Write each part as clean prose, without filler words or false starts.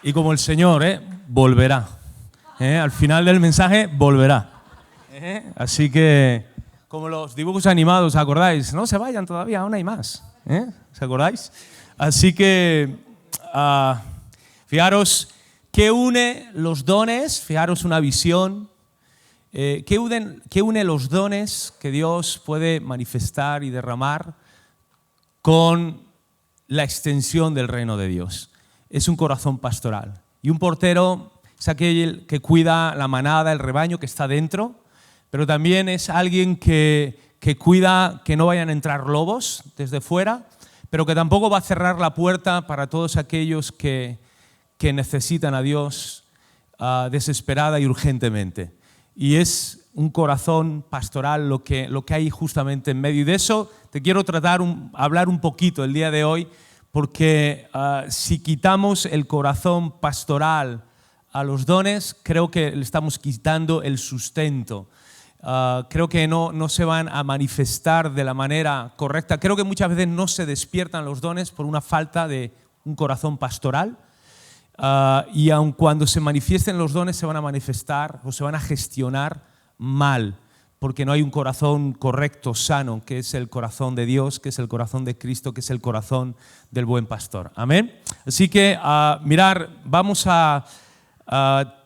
Y como el Señor, volverá. Al final del mensaje, volverá. Así que, como los dibujos animados, ¿os acordáis? No se vayan todavía, aún hay más. ¿Os acordáis? Así que, fijaros, ¿qué une los dones? Fijaros una visión. ¿Qué une los dones que Dios puede manifestar y derramar con la extensión del reino de Dios? Es un corazón pastoral. Y un portero es aquel que cuida la manada, el rebaño que está dentro, pero también es alguien que cuida que no vayan a entrar lobos desde fuera, pero que tampoco va a cerrar la puerta para todos aquellos que necesitan a Dios desesperada y urgentemente. Y es un corazón pastoral lo que hay justamente en medio. Y de eso te quiero hablar un poquito el día de hoy, porque si quitamos el corazón pastoral a los dones, creo que le estamos quitando el sustento. Creo que no se van a manifestar de la manera correcta. Creo que muchas veces no se despiertan los dones por una falta de un corazón pastoral. Y aun cuando se manifiesten los dones, se van a manifestar o se van a gestionar mal, porque no hay un corazón correcto, sano, que es el corazón de Dios, que es el corazón de Cristo, que es el corazón del buen pastor. Amén. Así que, mirar, vamos a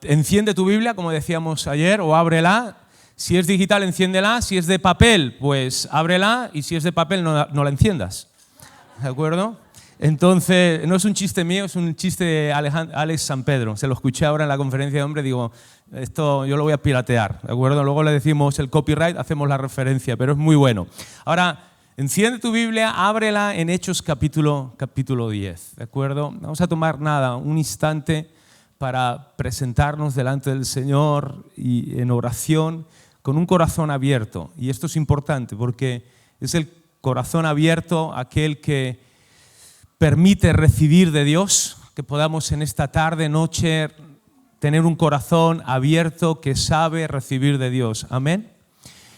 enciende tu Biblia, como decíamos ayer, o ábrela. Si es digital, enciéndela. Si es de papel, pues ábrela. Y si es de papel, no la enciendas. ¿De acuerdo? Entonces, no es un chiste mío, es un chiste de Alex San Pedro. Se lo escuché ahora en la conferencia de hombres, digo, esto yo lo voy a piratear, ¿de acuerdo? Luego le decimos el copyright, hacemos la referencia, pero es muy bueno. Ahora, enciende tu Biblia, ábrela en Hechos capítulo 10, ¿de acuerdo? Vamos a tomar un instante para presentarnos delante del Señor y en oración con un corazón abierto. Y esto es importante porque es el corazón abierto aquel que permite recibir de Dios, que podamos en esta tarde, noche, tener un corazón abierto que sabe recibir de Dios. Amén.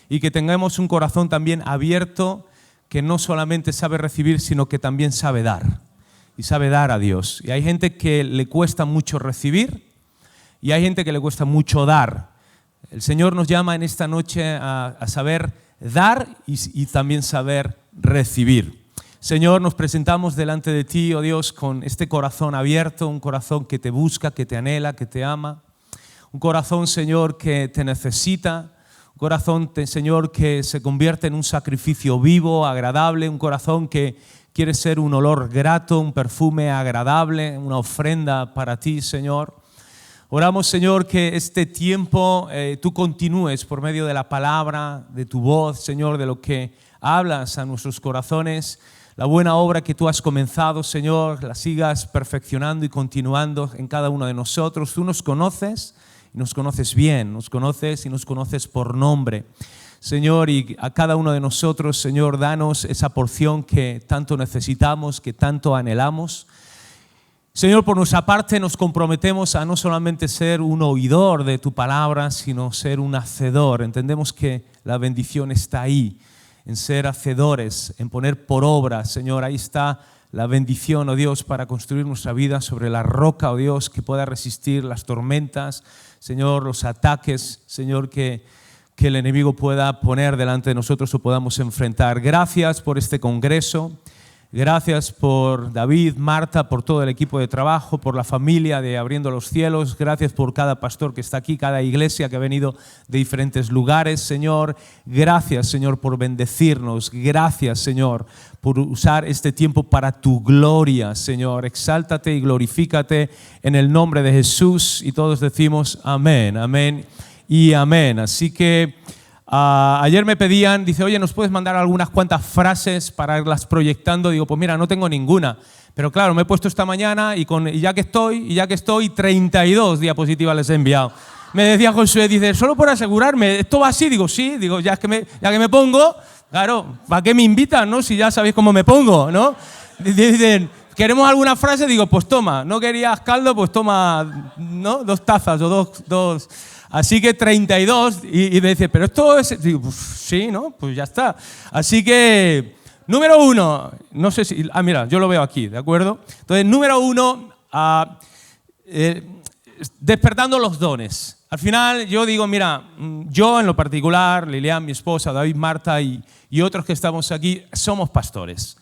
Y que tengamos un corazón también abierto que no solamente sabe recibir, sino que también sabe dar. Y sabe dar a Dios. Y hay gente que le cuesta mucho recibir y hay gente que le cuesta mucho dar. El Señor nos llama en esta noche a saber dar y también saber recibir. Señor, nos presentamos delante de ti, oh Dios, con este corazón abierto, un corazón que te busca, que te anhela, que te ama. Un corazón, Señor, que te necesita. Un corazón, Señor, que se convierte en un sacrificio vivo, agradable. Un corazón que quiere ser un olor grato, un perfume agradable, una ofrenda para ti, Señor. Oramos, Señor, que este tiempo tú continúes por medio de la palabra, de tu voz, Señor, de lo que hablas a nuestros corazones. La buena obra que tú has comenzado, Señor, la sigas perfeccionando y continuando en cada uno de nosotros. Tú nos conoces y nos conoces bien, nos conoces y nos conoces por nombre. Señor, y a cada uno de nosotros, Señor, danos esa porción que tanto necesitamos, que tanto anhelamos. Señor, por nuestra parte nos comprometemos a no solamente ser un oidor de tu palabra, sino ser un hacedor. Entendemos que la bendición está ahí, en ser hacedores, en poner por obra, Señor. Ahí está la bendición, oh Dios, para construir nuestra vida sobre la roca, oh Dios, que pueda resistir las tormentas, Señor, los ataques, Señor, que el enemigo pueda poner delante de nosotros o podamos enfrentar. Gracias por este congreso. Gracias por David, Marta, por todo el equipo de trabajo, por la familia de Abriendo los Cielos. Gracias por cada pastor que está aquí, cada iglesia que ha venido de diferentes lugares, Señor. Gracias, Señor, por bendecirnos. Gracias, Señor, por usar este tiempo para tu gloria, Señor. Exáltate y glorifícate en el nombre de Jesús. Y todos decimos amén, amén y amén. Así que ayer me pedían, dice, oye, ¿nos puedes mandar algunas cuantas frases para irlas proyectando? Digo, pues mira, no tengo ninguna. Pero claro, me he puesto esta mañana y ya que estoy, 32 diapositivas les he enviado. Me decía Josué, dice, solo por asegurarme, ¿esto va así? Digo, sí, digo, ya que me pongo, claro, ¿para qué me invitan, no? Si ya sabéis cómo me pongo, ¿no? Dicen, ¿queremos alguna frase? Digo, pues toma, ¿no querías caldo? Pues toma, ¿no? 2 tazas o dos. Así que 32, y me dice, pero esto es... Digo, pues, sí, ¿no? Pues ya está. Así que, número 1, no sé si... mira, yo lo veo aquí, ¿de acuerdo? Entonces, número 1, despertando los dones. Al final yo digo, mira, yo en lo particular, Lilian, mi esposa, David, Marta y otros que estamos aquí, somos pastores.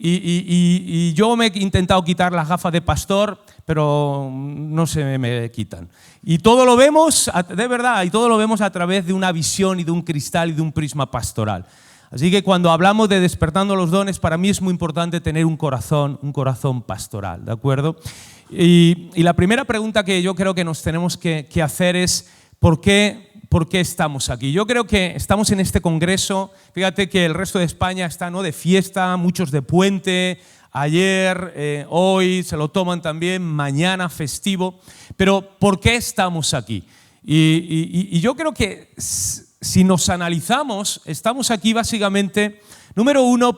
Y yo me he intentado quitar las gafas de pastor, pero no se me quitan. Y todo lo vemos, de verdad, y todo lo vemos a través de una visión y de un cristal y de un prisma pastoral. Así que cuando hablamos de despertando los dones, para mí es muy importante tener un corazón pastoral, ¿de acuerdo? Y la primera pregunta que yo creo que nos tenemos que hacer es ¿por qué estamos aquí? Yo creo que estamos en este congreso, fíjate que el resto de España está, ¿no?, de fiesta, muchos de puente, ayer, hoy se lo toman también, mañana festivo, pero ¿por qué estamos aquí? Y yo creo que si nos analizamos, estamos aquí básicamente, número uno,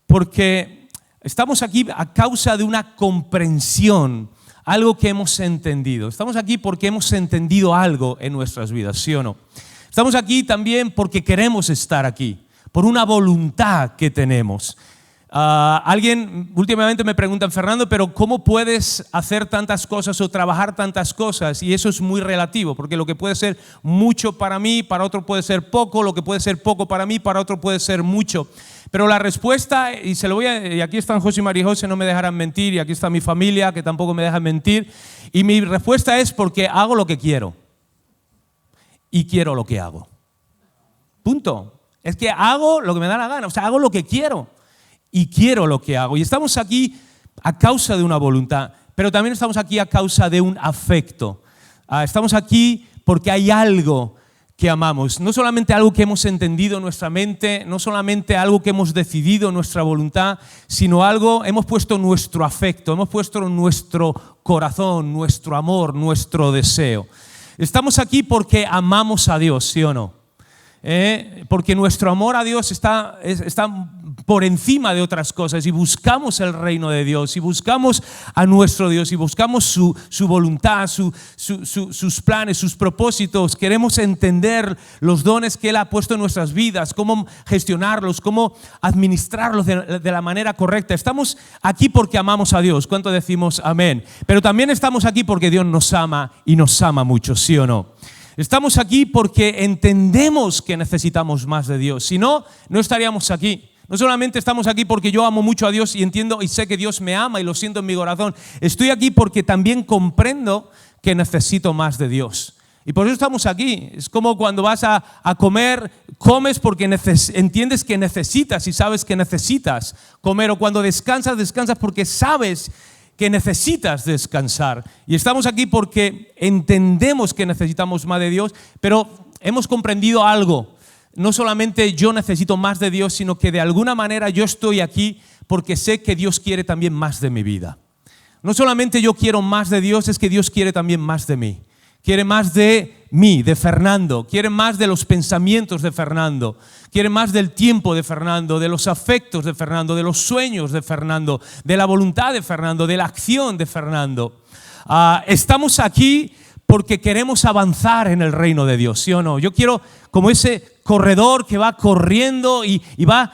porque estamos aquí a causa de una comprensión, algo que hemos entendido. Estamos aquí porque hemos entendido algo en nuestras vidas, ¿sí o no? Estamos aquí también porque queremos estar aquí, por una voluntad que tenemos. Alguien últimamente me pregunta, Fernando, pero ¿cómo puedes hacer tantas cosas o trabajar tantas cosas? Y eso es muy relativo, porque lo que puede ser mucho para mí, para otro puede ser poco, lo que puede ser poco para mí, para otro puede ser mucho. Pero la respuesta, y aquí están José y María José, no me dejarán mentir, y aquí está mi familia, que tampoco me dejan mentir, y mi respuesta es porque hago lo que quiero y quiero lo que hago. Punto. Es que hago lo que me da la gana, o sea, hago lo que quiero y quiero lo que hago. Y estamos aquí a causa de una voluntad, pero también estamos aquí a causa de un afecto. Estamos aquí porque hay algo que amamos, no solamente algo que hemos entendido en nuestra mente, no solamente algo que hemos decidido en nuestra voluntad, sino algo, hemos puesto nuestro afecto, hemos puesto nuestro corazón, nuestro amor, nuestro deseo. Estamos aquí porque amamos a Dios, ¿sí o no? Porque nuestro amor a Dios está por encima de otras cosas y buscamos el reino de Dios y buscamos a nuestro Dios y buscamos su voluntad, sus planes, sus propósitos. Queremos entender los dones que Él ha puesto en nuestras vidas, cómo gestionarlos, cómo administrarlos de la manera correcta. Estamos aquí porque amamos a Dios. ¿Cuánto decimos amén? Pero también estamos aquí porque Dios nos ama y nos ama mucho, ¿sí o no? Estamos aquí porque entendemos que necesitamos más de Dios. Si no, no estaríamos aquí. No solamente estamos aquí porque yo amo mucho a Dios y entiendo y sé que Dios me ama y lo siento en mi corazón. Estoy aquí porque también comprendo que necesito más de Dios. Y por eso estamos aquí. Es como cuando vas a comer, comes porque entiendes que necesitas y sabes que necesitas comer. O cuando descansas, descansas porque sabes que necesitas descansar. Y estamos aquí porque entendemos que necesitamos más de Dios, pero hemos comprendido algo. No solamente yo necesito más de Dios, sino que de alguna manera yo estoy aquí porque sé que Dios quiere también más de mi vida. No solamente yo quiero más de Dios, es que Dios quiere también más de mí. Quiere más de mí, de Fernando. Quiere más de los pensamientos de Fernando. Quiere más del tiempo de Fernando, de los afectos de Fernando, de los sueños de Fernando, de la voluntad de Fernando, de la acción de Fernando. Estamos aquí porque queremos avanzar en el reino de Dios, ¿sí o no? Yo quiero, como ese corredor que va corriendo y va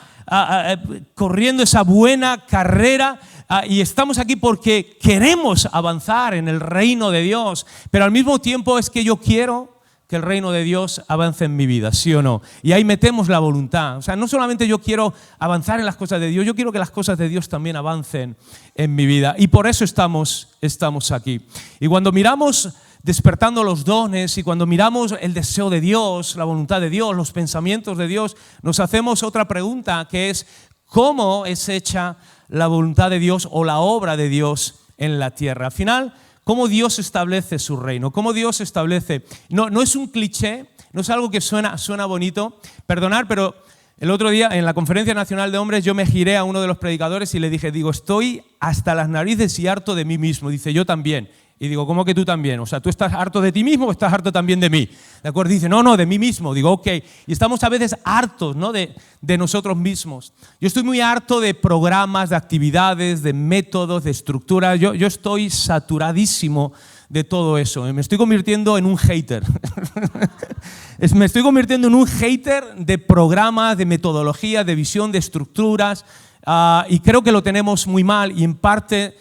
corriendo esa buena carrera, y estamos aquí porque queremos avanzar en el reino de Dios, pero al mismo tiempo es que yo quiero que el reino de Dios avance en mi vida, ¿sí o no? Y ahí metemos la voluntad. O sea, no solamente yo quiero avanzar en las cosas de Dios, yo quiero que las cosas de Dios también avancen en mi vida. Y por eso estamos aquí. Y cuando miramos despertando los dones y cuando miramos el deseo de Dios, la voluntad de Dios, los pensamientos de Dios, nos hacemos otra pregunta que es ¿cómo es hecha la voluntad de Dios o la obra de Dios en la tierra? Al final, ¿cómo Dios establece su reino? ¿Cómo Dios establece? No es un cliché, no es algo que suena bonito. Perdonad, pero el otro día en la Conferencia Nacional de Hombres yo me giré a uno de los predicadores y le dije, estoy hasta las narices y harto de mí mismo. Dice, yo también. Y digo, ¿cómo que tú también? O sea, ¿tú estás harto de ti mismo o estás harto también de mí? ¿De acuerdo? Dice, no, de mí mismo. Digo, ok. Y estamos a veces hartos, ¿no?, de nosotros mismos. Yo estoy muy harto de programas, de actividades, de métodos, de estructuras. Yo estoy saturadísimo de todo eso. Me estoy convirtiendo en un hater. Me estoy convirtiendo en un hater de programas, de metodología, de visión, de estructuras. Y creo que lo tenemos muy mal y en parte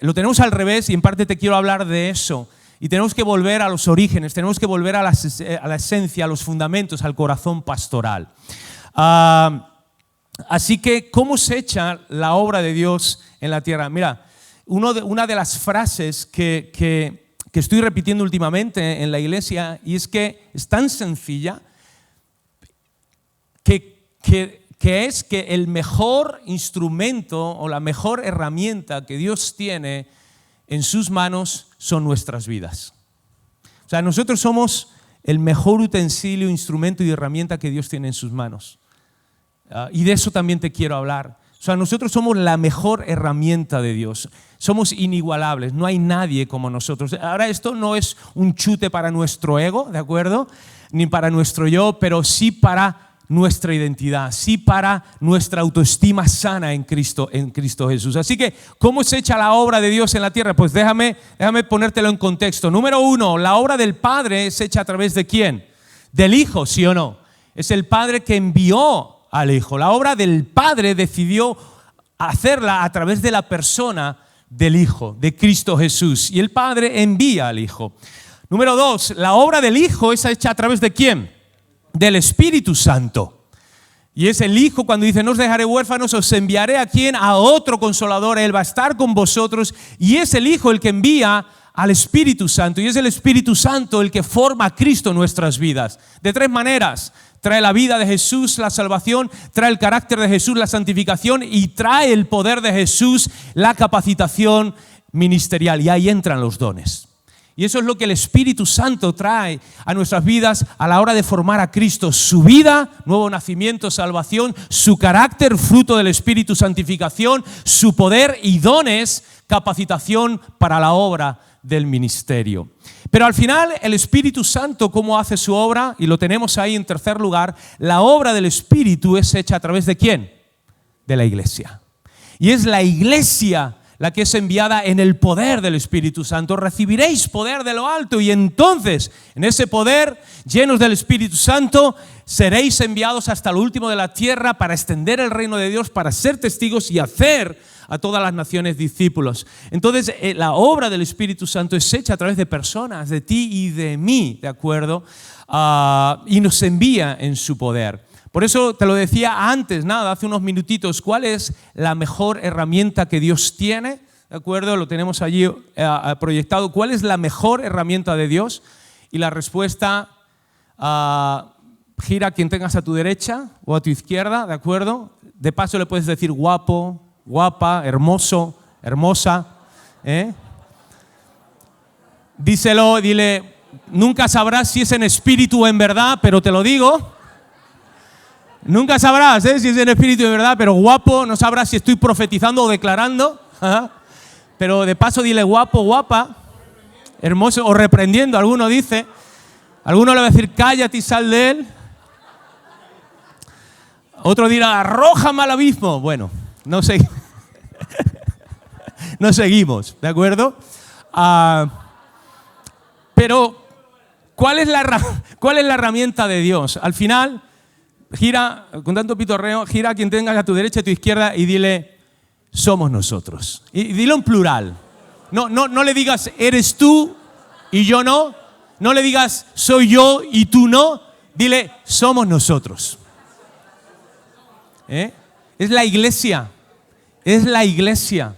lo tenemos al revés y en parte te quiero hablar de eso. Y tenemos que volver a los orígenes, tenemos que volver a la esencia, a los fundamentos, al corazón pastoral. Así que, ¿cómo se echa la obra de Dios en la tierra? Mira, una de las frases que estoy repitiendo últimamente en la iglesia, y es que es tan sencilla que es que el mejor instrumento o la mejor herramienta que Dios tiene en sus manos son nuestras vidas. O sea, nosotros somos el mejor utensilio, instrumento y herramienta que Dios tiene en sus manos. Y de eso también te quiero hablar. O sea, nosotros somos la mejor herramienta de Dios. Somos inigualables, no hay nadie como nosotros. Ahora, esto no es un chute para nuestro ego, ¿de acuerdo? Ni para nuestro yo, pero sí para nuestra identidad, sí para nuestra autoestima sana en Cristo Jesús. Así que, ¿cómo se echa la obra de Dios en la tierra? Pues déjame ponértelo en contexto. Número uno, la obra del Padre se echa a través de ¿quién? Del Hijo, ¿sí o no? Es el Padre que envió al Hijo. La obra del Padre decidió hacerla a través de la persona del Hijo, de Cristo Jesús. Y el Padre envía al Hijo. Número dos, la obra del Hijo es hecha a través de ¿quién? Del Espíritu Santo. Y es el Hijo cuando dice, no os dejaré huérfanos, os enviaré a ¿quién? A otro Consolador, Él va a estar con vosotros. Y es el Hijo el que envía al Espíritu Santo. Y es el Espíritu Santo el que forma a Cristo en nuestras vidas. De tres maneras. Trae la vida de Jesús, la salvación, trae el carácter de Jesús, la santificación, y trae el poder de Jesús, la capacitación ministerial. Y ahí entran los dones. Y eso es lo que el Espíritu Santo trae a nuestras vidas a la hora de formar a Cristo. Su vida, nuevo nacimiento, salvación, su carácter, fruto del Espíritu, santificación, su poder y dones, capacitación para la obra del ministerio. Pero al final el Espíritu Santo, ¿cómo hace su obra? Y lo tenemos ahí en tercer lugar. La obra del Espíritu es hecha a través de ¿quién? De la iglesia. Y es la iglesia la que es enviada en el poder del Espíritu Santo. Recibiréis poder de lo alto y entonces, en ese poder, llenos del Espíritu Santo, seréis enviados hasta lo último de la tierra para extender el reino de Dios, para ser testigos y hacer a todas las naciones discípulos. Entonces, la obra del Espíritu Santo es hecha a través de personas, de ti y de mí, ¿de acuerdo? Y nos envía en su poder. Por eso te lo decía antes, hace unos minutitos, ¿cuál es la mejor herramienta que Dios tiene? ¿De acuerdo? Lo tenemos allí proyectado. ¿Cuál es la mejor herramienta de Dios? Y la respuesta, gira a quien tengas a tu derecha o a tu izquierda, ¿de acuerdo? De paso le puedes decir guapo, guapa, hermoso, hermosa. Díselo, dile, nunca sabrás si es en espíritu o en verdad, pero te lo digo. Nunca sabrás si es en espíritu de verdad, pero guapo, no sabrás si estoy profetizando o declarando. Pero de paso dile guapo, guapa, hermoso, o reprendiendo, alguno dice. Alguno le va a decir cállate y sal de él. Otro dirá arrójame al abismo. Bueno, no seguimos, ¿de acuerdo? Pero, ¿cuál es la herramienta de Dios? Al final, gira, con tanto pitorreo, gira a quien tengas a tu derecha y a tu izquierda y dile, somos nosotros. Y dilo en plural. No le digas, eres tú y yo no. No le digas, soy yo y tú no. Dile, somos nosotros. Es la iglesia. Es la iglesia.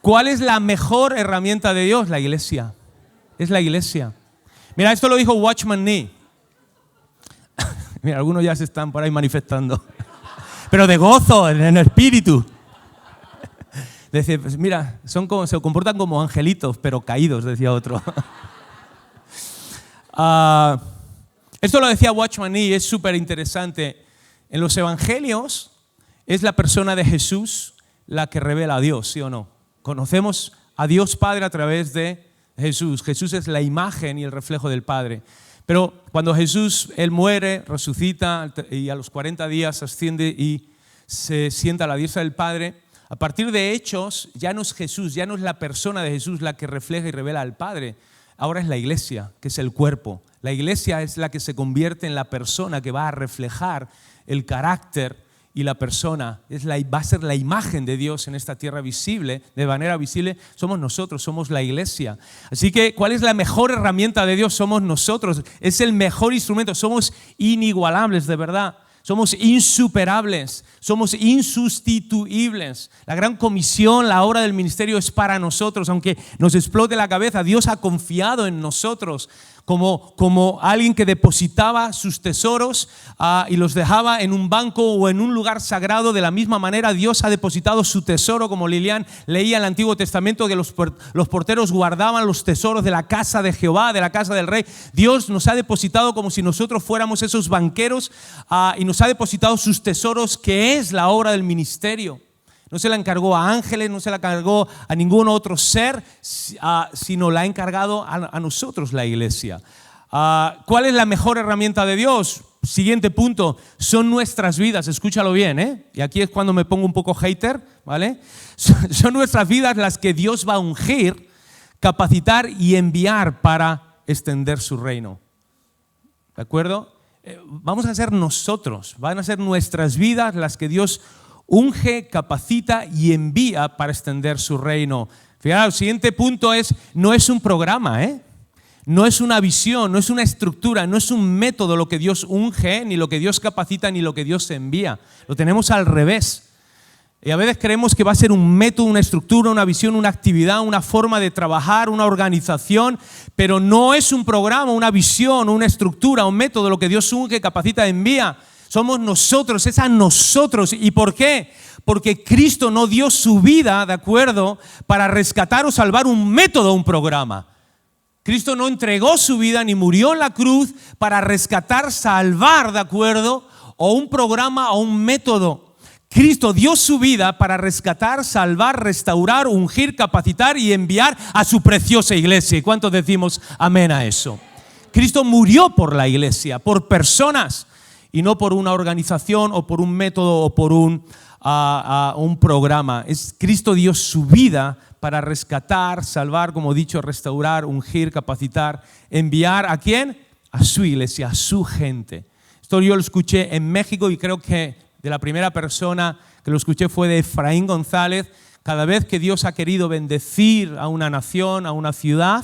¿Cuál es la mejor herramienta de Dios? La iglesia. Es la iglesia. Mira, esto lo dijo Watchman Nee. Mira, algunos ya se están por ahí manifestando. Pero de gozo, en espíritu. Decía, pues mira, se comportan como angelitos, pero caídos, decía otro. Esto lo decía Watchman Nee, es súper interesante. En los evangelios es la persona de Jesús la que revela a Dios, ¿sí o no? Conocemos a Dios Padre a través de Jesús. Jesús es la imagen y el reflejo del Padre. Pero cuando Jesús, Él muere, resucita y a los 40 días asciende y se sienta a la diestra del Padre, a partir de Hechos ya no es Jesús, ya no es la persona de Jesús la que refleja y revela al Padre. Ahora es la iglesia, que es el cuerpo. La iglesia es la que se convierte en la persona que va a reflejar el carácter y la persona va a ser la imagen de Dios en esta tierra visible, de manera visible, somos nosotros, somos la iglesia. Así que, ¿cuál es la mejor herramienta de Dios? Somos nosotros. Es el mejor instrumento. Somos inigualables, de verdad. Somos insuperables, somos insustituibles. La gran comisión, la obra del ministerio es para nosotros. Aunque nos explote la cabeza, Dios ha confiado en nosotros como alguien que depositaba sus tesoros y los dejaba en un banco o en un lugar sagrado. De la misma manera, Dios ha depositado su tesoro, como Lilian leía en el Antiguo Testamento, que los porteros guardaban los tesoros de la casa de Jehová, de la casa del rey. Dios nos ha depositado como si nosotros fuéramos esos banqueros y nos ha depositado sus tesoros, que es la obra del ministerio. No se la encargó a ángeles, no se la encargó a ningún otro ser, sino la ha encargado a nosotros, la iglesia. ¿Cuál es la mejor herramienta de Dios? Siguiente punto, son nuestras vidas. Escúchalo bien, ¿eh? Y aquí es cuando me pongo un poco hater, ¿vale? Son nuestras vidas las que Dios va a ungir, capacitar y enviar para extender su reino. ¿De acuerdo? Vamos a ser nosotros, van a ser nuestras vidas las que Dios unge, capacita y envía para extender su reino. Fijaros, el siguiente punto no es un programa, no es una visión, no es una estructura, no es un método lo que Dios unge, ni lo que Dios capacita, ni lo que Dios envía. Lo tenemos al revés. Y a veces creemos que va a ser un método, una estructura, una visión, una actividad, una forma de trabajar, una organización, pero no es un programa, una visión, una estructura, un método lo que Dios unge, capacita, envía. Somos nosotros, es a nosotros. ¿Y por qué? Porque Cristo no dio su vida, ¿de acuerdo?, para rescatar o salvar un método, un programa. Cristo no entregó su vida ni murió en la cruz para rescatar, salvar, ¿de acuerdo?, o un programa o un método. Cristo dio su vida para rescatar, salvar, restaurar, ungir, capacitar y enviar a su preciosa iglesia. ¿Y cuántos decimos amén a eso? Cristo murió por la iglesia, por personas, y no por una organización o por un método o por un programa. Cristo dio su vida para rescatar, salvar, como he dicho, restaurar, ungir, capacitar, enviar ¿a quién? A su iglesia, a su gente. Esto yo lo escuché en México y creo que de la primera persona que lo escuché fue de Efraín González. Cada vez que Dios ha querido bendecir a una nación, a una ciudad,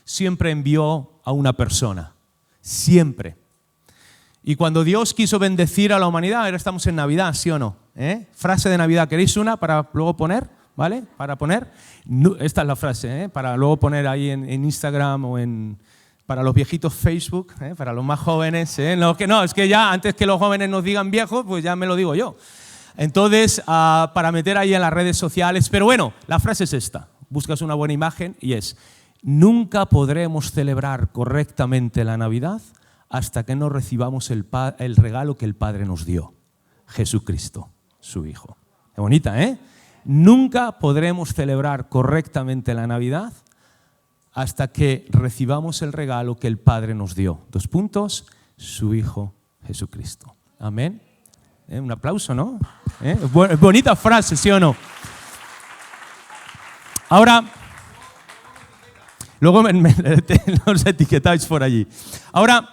siempre envió a una persona. Siempre. Y cuando Dios quiso bendecir a la humanidad, ahora estamos en Navidad, ¿sí o no? Frase de Navidad, ¿queréis una para luego poner? ¿Vale? Para poner. No, esta es la frase, para luego poner ahí en Instagram o para los viejitos Facebook, para los más jóvenes. No, es que ya antes que los jóvenes nos digan viejos, pues ya me lo digo yo. Entonces, para meter ahí en las redes sociales. Pero bueno, la frase es esta. Buscas una buena imagen y es: nunca podremos celebrar correctamente la Navidad hasta que no recibamos el regalo que el Padre nos dio, Jesucristo, su Hijo. Qué bonita, ¿eh? Nunca podremos celebrar correctamente la Navidad hasta que recibamos el regalo que el Padre nos dio. 2 puntos, su Hijo Jesucristo. Amén. Un aplauso, ¿no? Bonita frase, ¿sí o no? Ahora, luego los etiquetáis por allí. Ahora,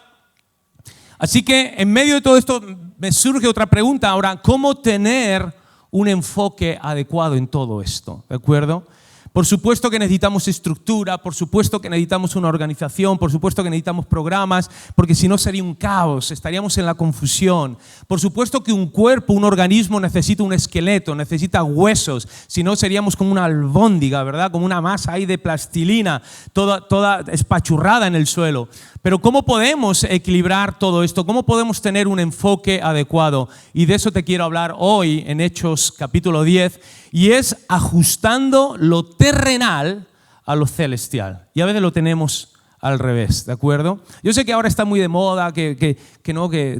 así que en medio de todo esto me surge otra pregunta. Ahora, ¿cómo tener un enfoque adecuado en todo esto? ¿De acuerdo? Por supuesto que necesitamos estructura, por supuesto que necesitamos una organización, por supuesto que necesitamos programas, porque si no sería un caos, estaríamos en la confusión. Por supuesto que un cuerpo, un organismo necesita un esqueleto, necesita huesos, si no seríamos como una albóndiga, ¿verdad? Como una masa ahí de plastilina, toda espachurrada en el suelo. Pero ¿cómo podemos equilibrar todo esto? ¿Cómo podemos tener un enfoque adecuado? Y de eso te quiero hablar hoy en Hechos capítulo 10, y es ajustando lo terrenal a lo celestial. Y a veces lo tenemos al revés, ¿de acuerdo? Yo sé que ahora está muy de moda que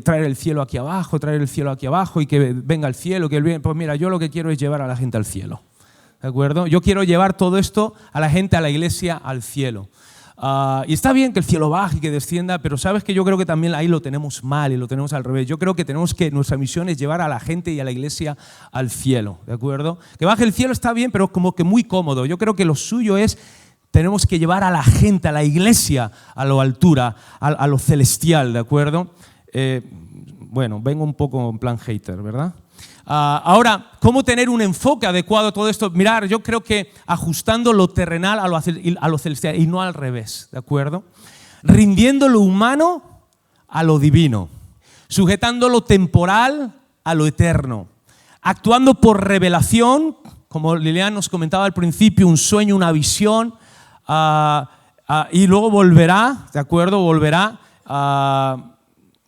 traer el cielo aquí abajo y que venga el cielo, pues mira, yo lo que quiero es llevar a la gente al cielo, ¿de acuerdo? Yo quiero llevar todo esto a la gente, a la iglesia, al cielo. Y está bien que el cielo baje y que descienda, pero sabes que yo creo que también ahí lo tenemos mal y lo tenemos al revés. Yo creo que nuestra misión es llevar a la gente y a la iglesia al cielo, ¿de acuerdo? Que baje el cielo está bien, pero como que muy cómodo. Yo creo que lo suyo es, tenemos que llevar a la gente, a la iglesia, a la altura, a lo celestial, ¿de acuerdo? Bueno, vengo un poco en plan hater, ¿verdad? Ahora, ¿cómo tener un enfoque adecuado a todo esto? Mirar, yo creo que ajustando lo terrenal a lo celestial y no al revés, ¿de acuerdo? Rindiendo lo humano a lo divino, sujetando lo temporal a lo eterno, actuando por revelación, como Lilian nos comentaba al principio, un sueño, una visión, y luego volverá, ¿de acuerdo? Volverá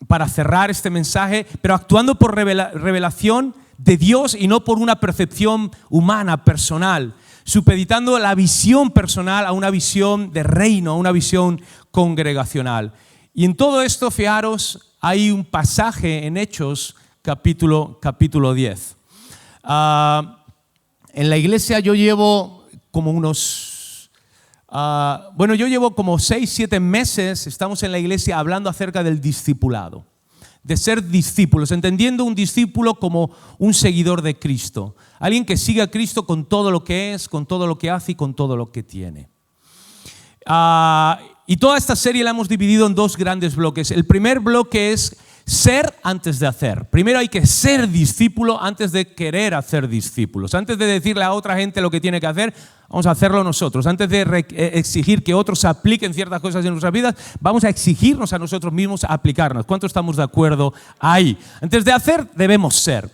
para cerrar este mensaje, pero actuando por revelación de Dios y no por una percepción humana, personal, supeditando la visión personal a una visión de reino, a una visión congregacional. Y en todo esto, fijaros, hay un pasaje en Hechos, capítulo 10. En la iglesia yo llevo como yo llevo como 6-7 meses, estamos en la iglesia hablando acerca del discipulado, de ser discípulos, entendiendo un discípulo como un seguidor de Cristo, alguien que sigue a Cristo con todo lo que es, con todo lo que hace y con todo lo que tiene. Y toda esta serie la hemos dividido en 2 grandes bloques. El primer bloque es ser antes de hacer. Primero hay que ser discípulo antes de querer hacer discípulos. Antes de decirle a otra gente lo que tiene que hacer, vamos a hacerlo nosotros. Antes de exigir que otros apliquen ciertas cosas en nuestras vidas, vamos a exigirnos a nosotros mismos a aplicarnos. ¿Cuántos estamos de acuerdo ahí? Antes de hacer, debemos ser.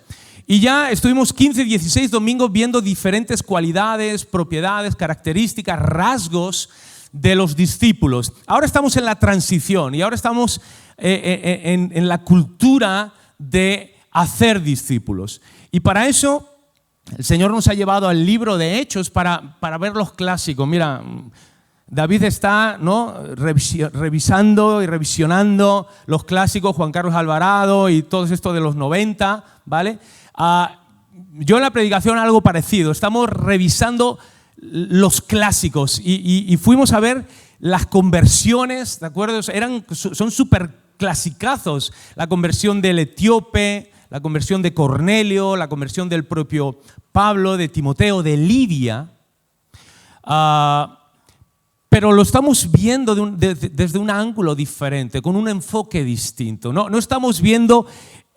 Y ya estuvimos 15, 16 domingos viendo diferentes cualidades, propiedades, características, rasgos de los discípulos. Ahora estamos en la transición y ahora estamos en la cultura de hacer discípulos. Y para eso el Señor nos ha llevado al libro de Hechos para ver los clásicos. Mira, David está, ¿no?, revisando y revisionando los clásicos, Juan Carlos Alvarado y todo esto de los 90, ¿vale? Yo en la predicación algo parecido. Estamos revisando los clásicos y fuimos a ver las conversiones, ¿de acuerdo? Son súper clasicazos. La conversión del etíope, la conversión de Cornelio, la conversión del propio Pablo, de Timoteo, de Lidia. Pero lo estamos viendo desde un ángulo diferente, con un enfoque distinto. No estamos viendo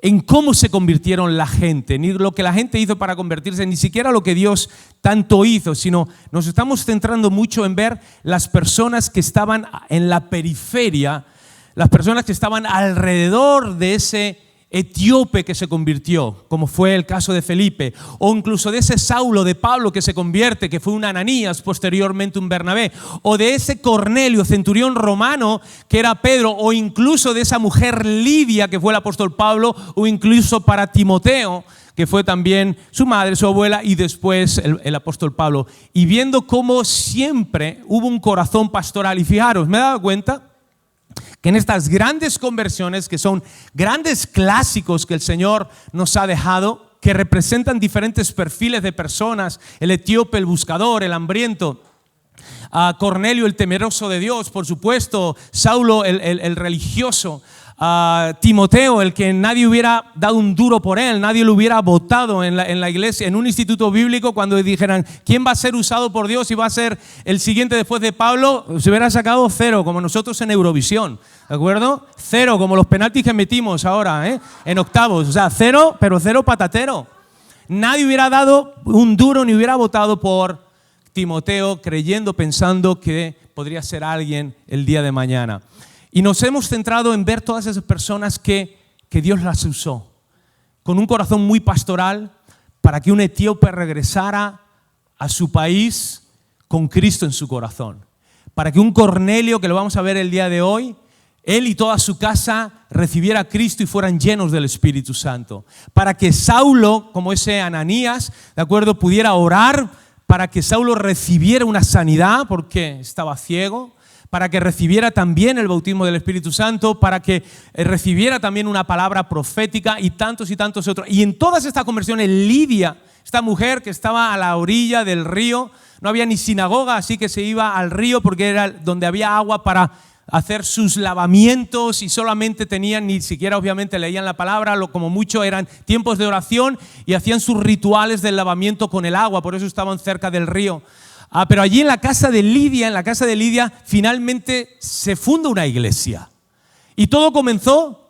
en cómo se convirtieron la gente, ni lo que la gente hizo para convertirse, ni siquiera lo que Dios tanto hizo, sino nos estamos centrando mucho en ver las personas que estaban en la periferia, las personas que estaban alrededor de ese etíope que se convirtió, como fue el caso de Felipe, o incluso de ese Saulo de Pablo que se convierte, que fue un Ananías, posteriormente un Bernabé, o de ese Cornelio, centurión romano, que era Pedro, o incluso de esa mujer Lidia, que fue el apóstol Pablo, o incluso para Timoteo, que fue también su madre, su abuela, y después el apóstol Pablo. Y viendo cómo siempre hubo un corazón pastoral, y fijaros, me he dado cuenta que en estas grandes conversiones, que son grandes clásicos que el Señor nos ha dejado, que representan diferentes perfiles de personas, el etíope, el buscador, el hambriento, Cornelio, el temeroso de Dios, por supuesto, Saulo, el religioso, Timoteo, el que nadie hubiera dado un duro por él, nadie lo hubiera votado en la iglesia, en un instituto bíblico, cuando dijeran quién va a ser usado por Dios y va a ser el siguiente después de Pablo, se hubiera sacado 0, como nosotros en Eurovisión, ¿de acuerdo? 0, como los penaltis que metimos ahora, en octavos, o sea, 0, pero 0 patatero. Nadie hubiera dado un duro ni hubiera votado por Timoteo, creyendo, pensando que podría ser alguien el día de mañana. Y nos hemos centrado en ver todas esas personas que Dios las usó con un corazón muy pastoral para que un etíope regresara a su país con Cristo en su corazón. Para que un Cornelio, que lo vamos a ver el día de hoy, él y toda su casa recibiera a Cristo y fueran llenos del Espíritu Santo. Para que Saulo, como ese Ananías, ¿de acuerdo?, pudiera orar para que Saulo recibiera una sanidad porque estaba ciego, para que recibiera también el bautismo del Espíritu Santo, para que recibiera también una palabra profética y tantos otros. Y en todas estas conversiones, Lidia, esta mujer que estaba a la orilla del río, no había ni sinagoga, así que se iba al río porque era donde había agua para hacer sus lavamientos y solamente tenían, ni siquiera obviamente leían la palabra, como mucho eran tiempos de oración y hacían sus rituales del lavamiento con el agua, por eso estaban cerca del río. Pero allí en la casa de Lidia, finalmente se funda una iglesia. Y todo comenzó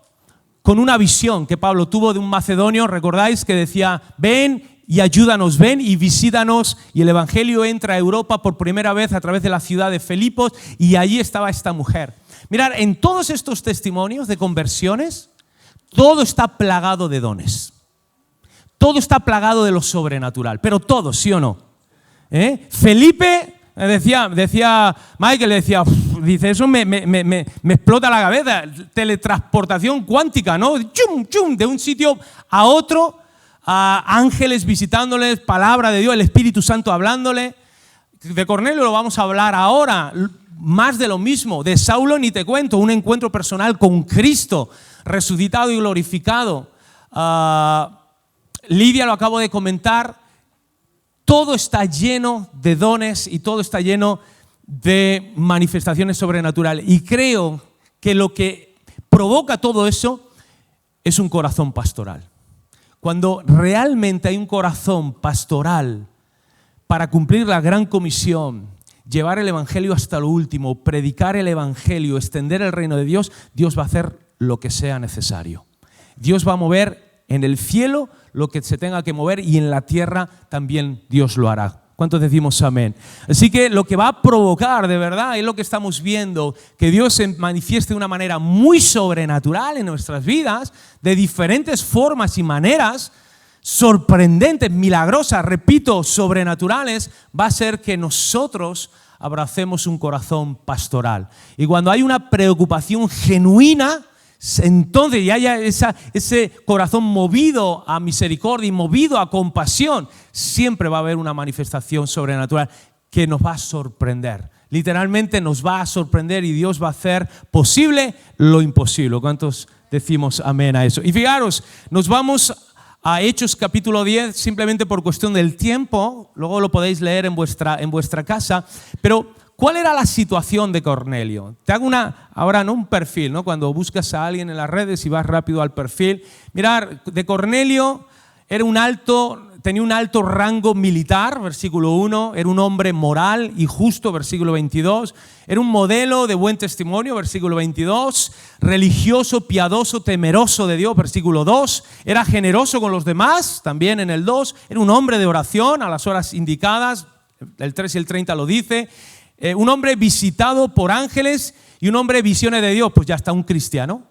con una visión que Pablo tuvo de un macedonio, ¿recordáis? Que decía, ven y ayúdanos, ven y visítanos. Y el evangelio entra a Europa por primera vez a través de la ciudad de Filipos, y allí estaba esta mujer. Mirad, en todos estos testimonios de conversiones, todo está plagado de dones. Todo está plagado de lo sobrenatural, pero todo, ¿sí o no? Felipe decía Michael, dice, eso me explota la cabeza, teletransportación cuántica, ¿no? Chum, chum, de un sitio a otro, a ángeles visitándoles, palabra de Dios, el Espíritu Santo hablándole. De Cornelio lo vamos a hablar ahora, más de lo mismo. De Saulo ni te cuento, un encuentro personal con Cristo, resucitado y glorificado. Lidia lo acabo de comentar. Todo está lleno de dones y todo está lleno de manifestaciones sobrenaturales. Y creo que lo que provoca todo eso es un corazón pastoral. Cuando realmente hay un corazón pastoral para cumplir la gran comisión, llevar el evangelio hasta lo último, predicar el evangelio, extender el reino de Dios, Dios va a hacer lo que sea necesario. Dios va a mover en el cielo lo que se tenga que mover, y en la tierra también Dios lo hará. ¿Cuántos decimos amén? Así que lo que va a provocar de verdad es lo que estamos viendo, que Dios se manifieste de una manera muy sobrenatural en nuestras vidas, de diferentes formas y maneras, sorprendentes, milagrosas, repito, sobrenaturales, va a ser que nosotros abracemos un corazón pastoral. Y cuando hay una preocupación genuina, entonces y haya ese corazón movido a misericordia y movido a compasión, siempre va a haber una manifestación sobrenatural que nos va a sorprender. Literalmente nos va a sorprender, y Dios va a hacer posible lo imposible. ¿Cuántos decimos amén a eso? Y fijaros, nos vamos a Hechos capítulo 10, simplemente por cuestión del tiempo. Luego lo podéis leer en vuestra casa. Pero ¿cuál era la situación de Cornelio? Te hago ahora no un perfil, ¿no? Cuando buscas a alguien en las redes y vas rápido al perfil. Mirad, de Cornelio tenía un alto rango militar, versículo 1. Era un hombre moral y justo, versículo 22. Era un modelo de buen testimonio, versículo 22. Religioso, piadoso, temeroso de Dios, versículo 2. Era generoso con los demás, también en el 2. Era un hombre de oración a las horas indicadas, el 3 y el 30 lo dice. Un hombre visitado por ángeles y un hombre visiones de Dios. Pues ya está un cristiano,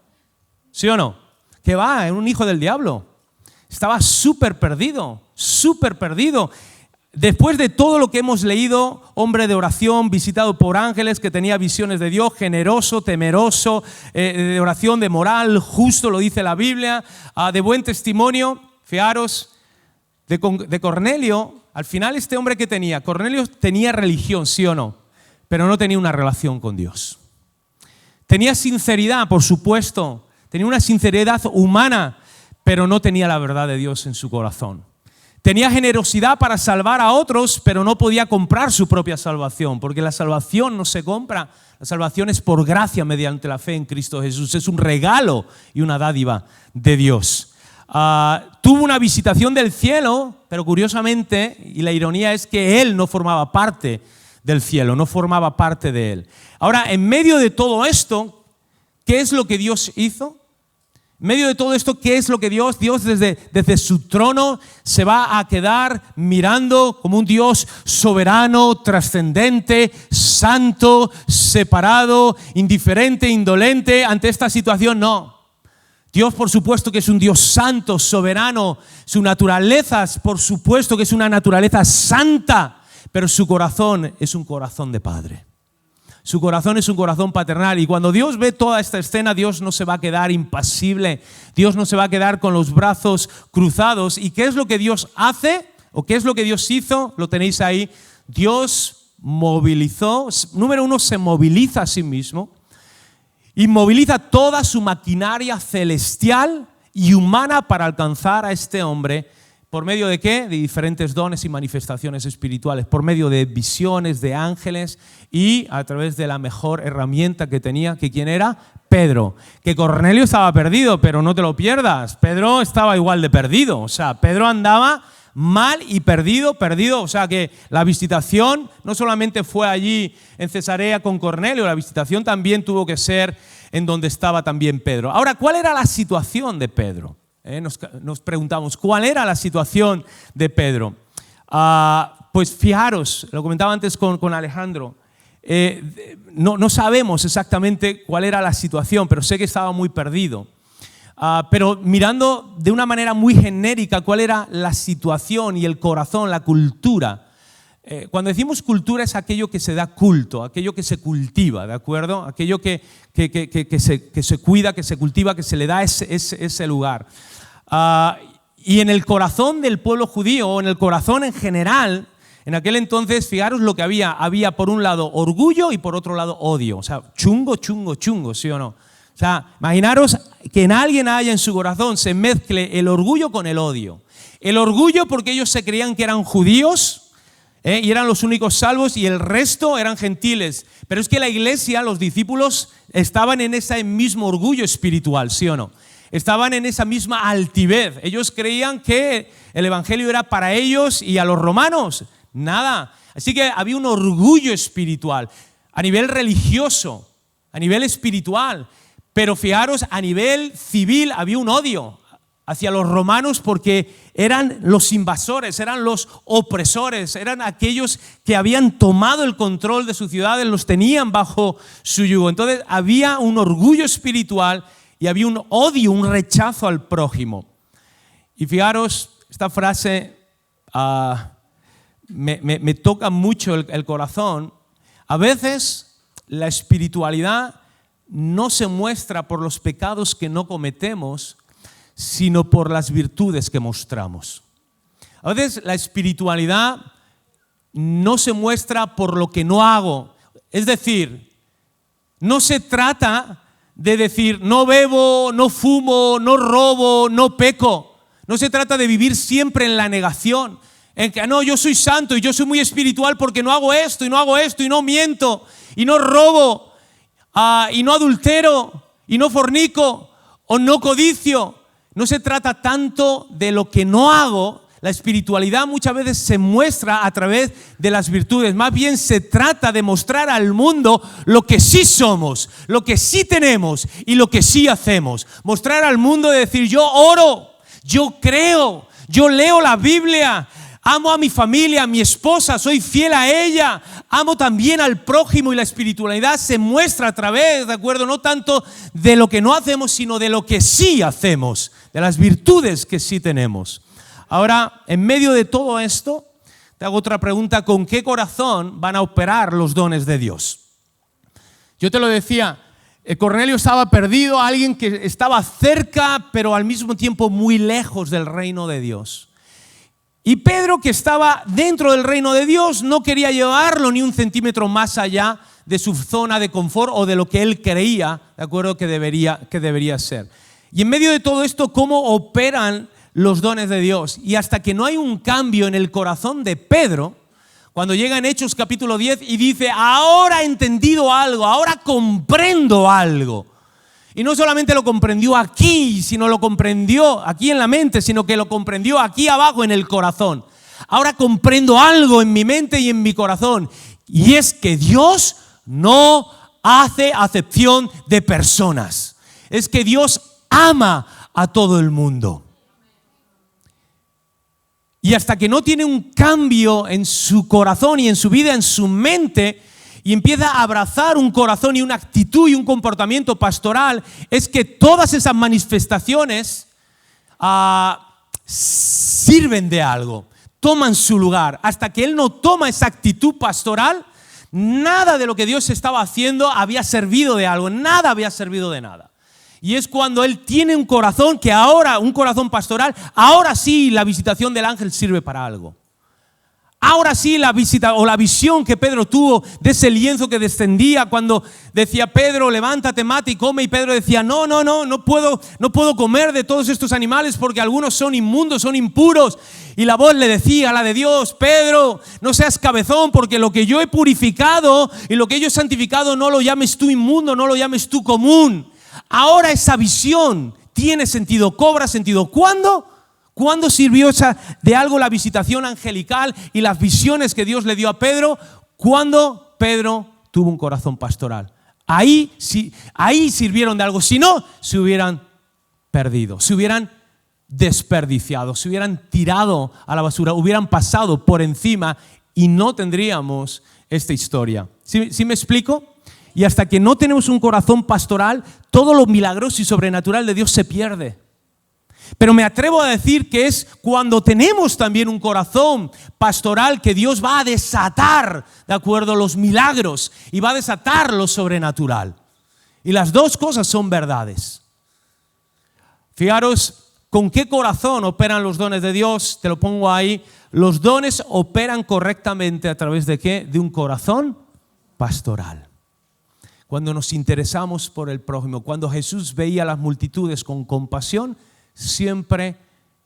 ¿sí o no? ¿Qué va? Es un hijo del diablo. Estaba súper perdido, súper perdido. Después de todo lo que hemos leído, hombre de oración, visitado por ángeles, que tenía visiones de Dios, generoso, temeroso, de oración, de moral, justo, lo dice la Biblia, de buen testimonio. Fijaros, de Cornelio, al final este hombre que tenía, Cornelio tenía religión, ¿sí o no? Pero no tenía una relación con Dios. Tenía sinceridad, por supuesto, tenía una sinceridad humana, pero no tenía la verdad de Dios en su corazón. Tenía generosidad para salvar a otros, pero no podía comprar su propia salvación, porque la salvación no se compra. La salvación es por gracia mediante la fe en Cristo Jesús. Es un regalo y una dádiva de Dios. Tuvo una visitación del cielo, pero curiosamente, y la ironía es que él no formaba parte del cielo, no formaba parte de él. Ahora, en medio de todo esto, ¿qué es lo que Dios hizo? En medio de todo esto, ¿qué es lo que Dios desde su trono se va a quedar mirando como un Dios soberano, trascendente, santo, separado, indiferente, indolente ante esta situación? No. Dios, por supuesto que es un Dios santo, soberano. Su naturaleza, por supuesto que es una naturaleza santa, pero su corazón es un corazón de padre. Su corazón es un corazón paternal, y cuando Dios ve toda esta escena, Dios no se va a quedar impasible, Dios no se va a quedar con los brazos cruzados. ¿Y qué es lo que Dios hace? ¿O qué es lo que Dios hizo? Lo tenéis ahí. Dios movilizó, número uno, se moviliza a sí mismo y moviliza toda su maquinaria celestial y humana para alcanzar a este hombre. ¿Por medio de qué? De diferentes dones y manifestaciones espirituales, por medio de visiones de ángeles y a través de la mejor herramienta que tenía, que ¿quién era? Pedro. Que Cornelio estaba perdido, pero no te lo pierdas, Pedro estaba igual de perdido. O sea, Pedro andaba mal y perdido, o sea que la visitación no solamente fue allí en Cesarea con Cornelio, la visitación también tuvo que ser en donde estaba también Pedro. Ahora, ¿cuál era la situación de Pedro? Nos preguntamos, ¿cuál era la situación de Pedro? Pues fijaros, lo comentaba antes con Alejandro, no sabemos exactamente cuál era la situación, pero sé que estaba muy perdido. Pero mirando de una manera muy genérica cuál era la situación y el corazón, la cultura. Cuando decimos cultura es aquello que se da culto, aquello que se cultiva, ¿de acuerdo? Aquello que se cuida, que se cultiva, que se le da ese lugar. Y en el corazón del pueblo judío, o en el corazón en general, en aquel entonces, fijaros lo que había. Había por un lado orgullo y por otro lado odio. O sea, chungo, ¿sí o no? O sea, imaginaros que en alguien haya en su corazón se mezcle el orgullo con el odio. El orgullo porque ellos se creían que eran judíos y eran los únicos salvos y el resto eran gentiles. Pero es que la iglesia, los discípulos, estaban en ese mismo orgullo espiritual, ¿sí o no? Estaban en esa misma altivez. Ellos creían que el evangelio era para ellos y a los romanos, nada. Así que había un orgullo espiritual a nivel religioso, a nivel espiritual. Pero fijaros, a nivel civil había un odio hacia los romanos porque eran los invasores, eran los opresores, eran aquellos que habían tomado el control de sus ciudades, los tenían bajo su yugo. Entonces había un orgullo espiritual y había un odio, un rechazo al prójimo. Y fijaros, esta frase me toca mucho el corazón. A veces la espiritualidad no se muestra por los pecados que no cometemos, sino por las virtudes que mostramos. A veces la espiritualidad no se muestra por lo que no hago. Es decir, no se trata de decir no bebo, no fumo, no robo, no peco. No se trata de vivir siempre en la negación. En que no, yo soy santo y yo soy muy espiritual porque no hago esto y no hago esto y no miento y no robo. Y no adultero, y no fornico, o no codicio. No se trata tanto de lo que no hago. La espiritualidad muchas veces se muestra a través de las virtudes. Más bien se trata de mostrar al mundo lo que sí somos, lo que sí tenemos y lo que sí hacemos. Mostrar al mundo de decir, yo oro, yo creo, yo leo la Biblia, amo a mi familia, a mi esposa, soy fiel a ella, amo también al prójimo, y la espiritualidad se muestra a través, ¿de acuerdo? No tanto de lo que no hacemos, sino de lo que sí hacemos, de las virtudes que sí tenemos. Ahora, en medio de todo esto, te hago otra pregunta: ¿con qué corazón van a operar los dones de Dios? Yo te lo decía, Cornelio estaba perdido, alguien que estaba cerca, pero al mismo tiempo muy lejos del reino de Dios. Y Pedro, que estaba dentro del reino de Dios, no quería llevarlo ni un centímetro más allá de su zona de confort o de lo que él creía, ¿de acuerdo?, que debería ser. Y en medio de todo esto, ¿cómo operan los dones de Dios? Y hasta que no hay un cambio en el corazón de Pedro, cuando llega en Hechos capítulo 10 y dice, ahora he entendido algo, ahora comprendo algo. Y no solamente lo comprendió aquí, sino lo comprendió aquí en la mente, sino que lo comprendió aquí abajo en el corazón. Ahora comprendo algo en mi mente y en mi corazón, y es que Dios no hace acepción de personas. Es que Dios ama a todo el mundo. Y hasta que no tiene un cambio en su corazón y en su vida, en su mente, y empieza a abrazar un corazón y una actitud y un comportamiento pastoral, es que todas esas manifestaciones sirven de algo, toman su lugar. Hasta que él no toma esa actitud pastoral, nada de lo que Dios estaba haciendo había servido de algo, nada había servido de nada. Y es cuando él tiene un corazón que ahora, un corazón pastoral, ahora sí la visitación del ángel sirve para algo. Ahora sí la visita o la visión que Pedro tuvo de ese lienzo que descendía cuando decía Pedro, levántate, mate y come, y Pedro decía no puedo comer de todos estos animales porque algunos son inmundos, son impuros. Y la voz le decía, la de Dios, Pedro, no seas cabezón, porque lo que yo he purificado y lo que yo he santificado no lo llames tú inmundo, no lo llames tú común. Ahora esa visión tiene sentido, cobra sentido. ¿Cuándo? ¿Cuándo sirvió de algo la visitación angelical y las visiones que Dios le dio a Pedro? Cuando Pedro tuvo un corazón pastoral. Ahí sirvieron de algo. Si no, se hubieran perdido, se hubieran desperdiciado, se hubieran tirado a la basura, hubieran pasado por encima y no tendríamos esta historia. ¿Sí me explico? Y hasta que no tenemos un corazón pastoral, todo lo milagroso y sobrenatural de Dios se pierde. Pero me atrevo a decir que es cuando tenemos también un corazón pastoral que Dios va a desatar, ¿de acuerdo?, los milagros y va a desatar lo sobrenatural. Y las dos cosas son verdades. Fijaros con qué corazón operan los dones de Dios, te lo pongo ahí. Los dones operan correctamente a través de ¿qué? De un corazón pastoral. Cuando nos interesamos por el prójimo, cuando Jesús veía a las multitudes con compasión, siempre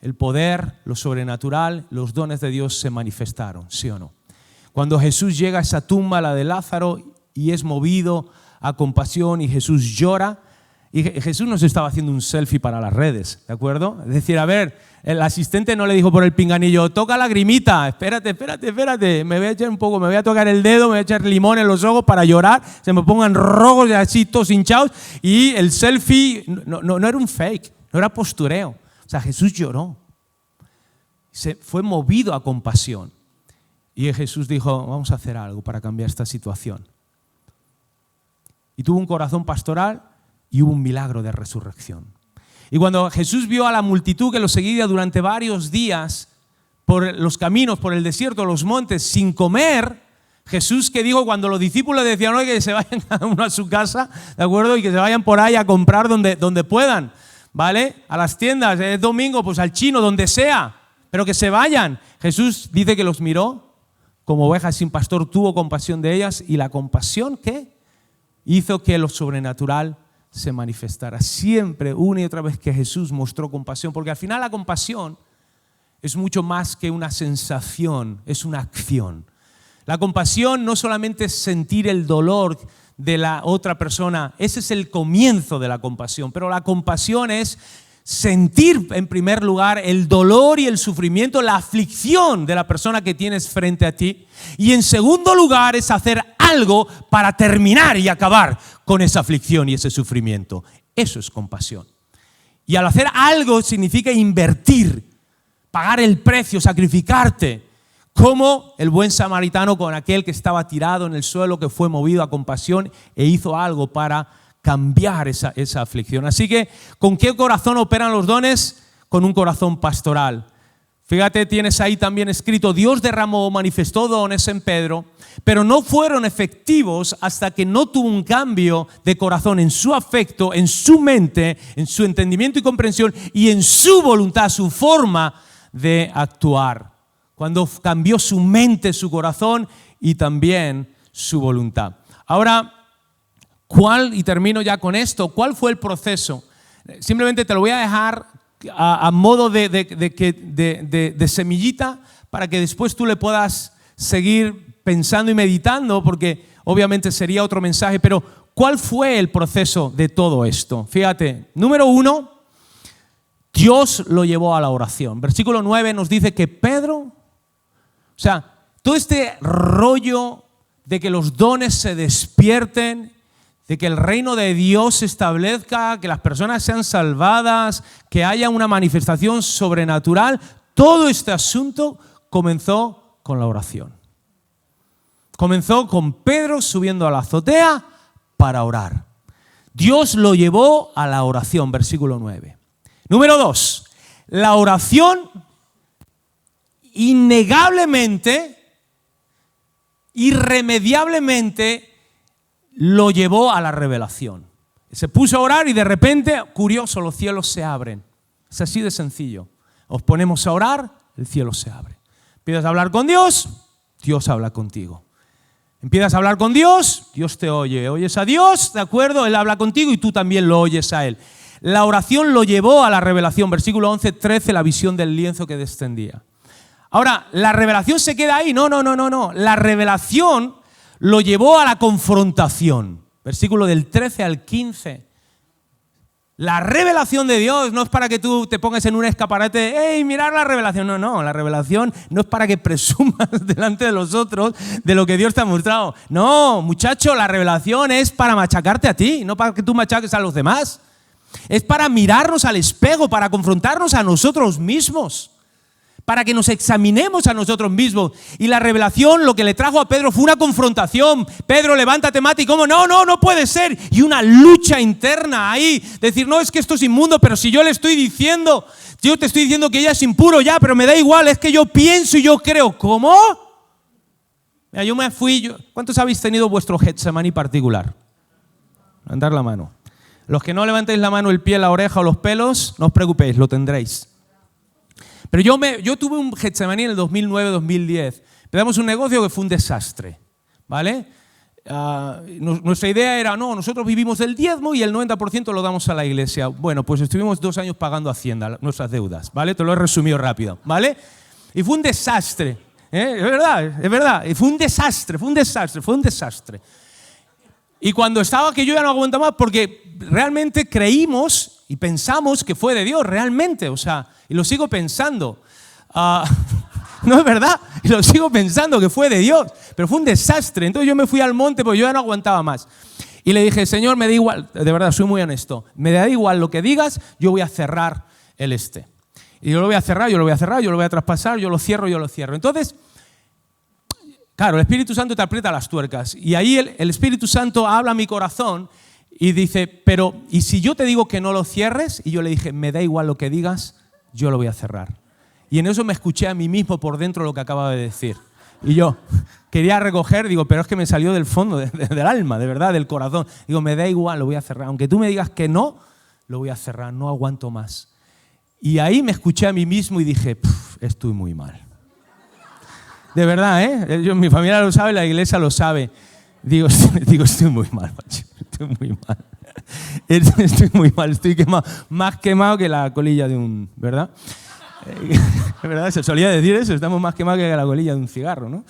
el poder, lo sobrenatural, los dones de Dios se manifestaron, ¿sí o no? Cuando Jesús llega a esa tumba, la de Lázaro, y es movido a compasión y Jesús llora, y Jesús no se estaba haciendo un selfie para las redes, ¿de acuerdo? Es decir, a ver, el asistente no le dijo por el pinganillo, toca lagrimita, espérate, me voy a echar un poco, me voy a tocar el dedo, me voy a echar limón en los ojos para llorar, se me pongan rojos y así todos hinchados, y el selfie no era un fake, no era postureo. O sea, Jesús lloró, se fue movido a compasión, y Jesús dijo, vamos a hacer algo para cambiar esta situación. Y tuvo un corazón pastoral, y hubo un milagro de resurrección. Y cuando Jesús vio a la multitud que lo seguía durante varios días por los caminos, por el desierto, los montes, sin comer, Jesús que dijo cuando los discípulos decían, oye, que se vayan cada uno a su casa, ¿de acuerdo? Y que se vayan por ahí a comprar donde puedan, ¿vale? A las tiendas, es domingo, pues al chino, donde sea, pero que se vayan. Jesús dice que los miró como ovejas sin pastor, tuvo compasión de ellas, y la compasión, ¿qué? Hizo que lo sobrenatural se manifestara. Siempre, una y otra vez que Jesús mostró compasión, porque al final la compasión es mucho más que una sensación, es una acción. La compasión no solamente es sentir el dolor de la otra persona, ese es el comienzo de la compasión, pero la compasión es sentir en primer lugar el dolor y el sufrimiento, la aflicción de la persona que tienes frente a ti, y en segundo lugar es hacer algo para terminar y acabar con esa aflicción y ese sufrimiento. Eso es compasión. Y al hacer algo significa invertir, pagar el precio, sacrificarte, como el buen samaritano con aquel que estaba tirado en el suelo, que fue movido a compasión e hizo algo para cambiar esa aflicción. Así que, ¿con qué corazón operan los dones? Con un corazón pastoral. Fíjate, tienes ahí también escrito, Dios derramó o manifestó dones en Pedro, pero no fueron efectivos hasta que no tuvo un cambio de corazón en su afecto, en su mente, en su entendimiento y comprensión y en su voluntad, su forma de actuar. Cuando cambió su mente, su corazón y también su voluntad. Ahora, y termino ya con esto, ¿cuál fue el proceso? Simplemente te lo voy a dejar a modo de semillita para que después tú le puedas seguir pensando y meditando, porque obviamente sería otro mensaje, pero ¿cuál fue el proceso de todo esto? Fíjate, número 1, Dios lo llevó a la oración. Versículo 9 nos dice que Pedro, o sea, todo este rollo de que los dones se despierten, de que el reino de Dios se establezca, que las personas sean salvadas, que haya una manifestación sobrenatural, todo este asunto comenzó con la oración. Comenzó con Pedro subiendo a la azotea para orar. Dios lo llevó a la oración, versículo 9. Número 2, la oración innegablemente, irremediablemente, lo llevó a la revelación. Se puso a orar y de repente, curioso, los cielos se abren. Es así de sencillo. Os ponemos a orar, el cielo se abre. Empiezas a hablar con Dios, Dios habla contigo. Empiezas a hablar con Dios, Dios te oye. Oyes a Dios, ¿de acuerdo? Él habla contigo y tú también lo oyes a Él. La oración lo llevó a la revelación. Versículo 11, 13, la visión del lienzo que descendía. Ahora, ¿la revelación se queda ahí? No. La revelación lo llevó a la confrontación. Versículo del 13 al 15. La revelación de Dios no es para que tú te pongas en un escaparate, ¡hey, mirar la revelación! No, la revelación no es para que presumas delante de los otros de lo que Dios te ha mostrado. No, muchacho, la revelación es para machacarte a ti, no para que tú machaques a los demás. Es para mirarnos al espejo, para confrontarnos a nosotros mismos, para que nos examinemos a nosotros mismos. Y la revelación lo que le trajo a Pedro fue una confrontación. Pedro, levántate, mate. ¿Y cómo? No puede ser. Y una lucha interna ahí. Decir, no, es que esto es inmundo, pero si yo le estoy diciendo, yo te estoy diciendo que ella es impuro ya, pero me da igual, es que yo pienso y yo creo. ¿Cómo? Mira, yo me fui. ¿Cuántos habéis tenido vuestro Getsemaní particular? Levantar la mano. Los que no levantéis la mano, el pie, la oreja o los pelos, no os preocupéis, lo tendréis. Pero yo tuve un Getsemaní en el 2009-2010. Empezamos un negocio que fue un desastre, ¿vale? Nuestra idea era, no, nosotros vivimos del diezmo y el 90% lo damos a la iglesia. Bueno, pues estuvimos 2 años pagando Hacienda, nuestras deudas, ¿vale? Te lo he resumido rápido, ¿vale? Y fue un desastre, es verdad. Y fue un desastre. Y cuando estaba que yo ya no aguanto más, porque realmente creímos y pensamos que fue de Dios, realmente, o sea, y lo sigo pensando. No es verdad, y lo sigo pensando que fue de Dios, pero fue un desastre. Entonces yo me fui al monte porque yo ya no aguantaba más. Y le dije, Señor, me da igual, de verdad, soy muy honesto, me da igual lo que digas, yo voy a cerrar el este. Y yo lo voy a cerrar, yo lo voy a traspasar, yo lo cierro. Entonces, claro, el Espíritu Santo te aprieta las tuercas. Y ahí el Espíritu Santo habla a mi corazón y dice, pero, ¿y si yo te digo que no lo cierres? Y yo le dije, me da igual lo que digas, yo lo voy a cerrar. Y en eso me escuché a mí mismo por dentro lo que acababa de decir. Y yo quería recoger, digo, pero es que me salió del fondo, del alma, de verdad, del corazón. Digo, me da igual, lo voy a cerrar. Aunque tú me digas que no, lo voy a cerrar, no aguanto más. Y ahí me escuché a mí mismo y dije, estoy muy mal. De verdad, ¿eh? Mi familia lo sabe, la iglesia lo sabe. Digo, estoy muy mal, macho. Estoy muy mal, estoy quemado. Más quemado que la colilla de un... ¿Verdad? ¿Verdad? Se solía decir eso, estamos más quemados que la colilla de un cigarro, ¿no?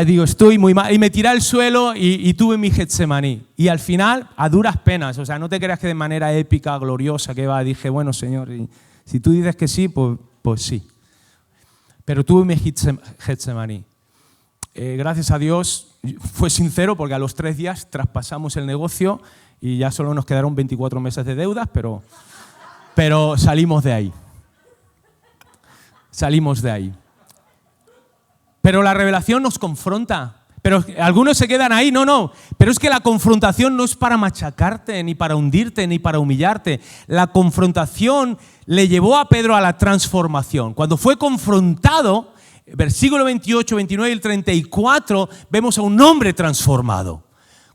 Digo, estoy muy mal. Y me tiré al suelo y tuve mi Getsemaní. Y al final, a duras penas, o sea, no te creas que de manera épica, gloriosa, que va, dije, bueno, Señor, si tú dices que sí, pues sí. Pero tuve mi Getsemaní. Gracias a Dios, fue sincero porque a los 3 días traspasamos el negocio y ya solo nos quedaron 24 meses de deudas, pero salimos de ahí. Pero la revelación nos confronta. Pero algunos se quedan ahí, no. Pero es que la confrontación no es para machacarte, ni para hundirte, ni para humillarte. La confrontación le llevó a Pedro a la transformación. Cuando fue confrontado, versículo 28, 29 y el 34, vemos a un hombre transformado.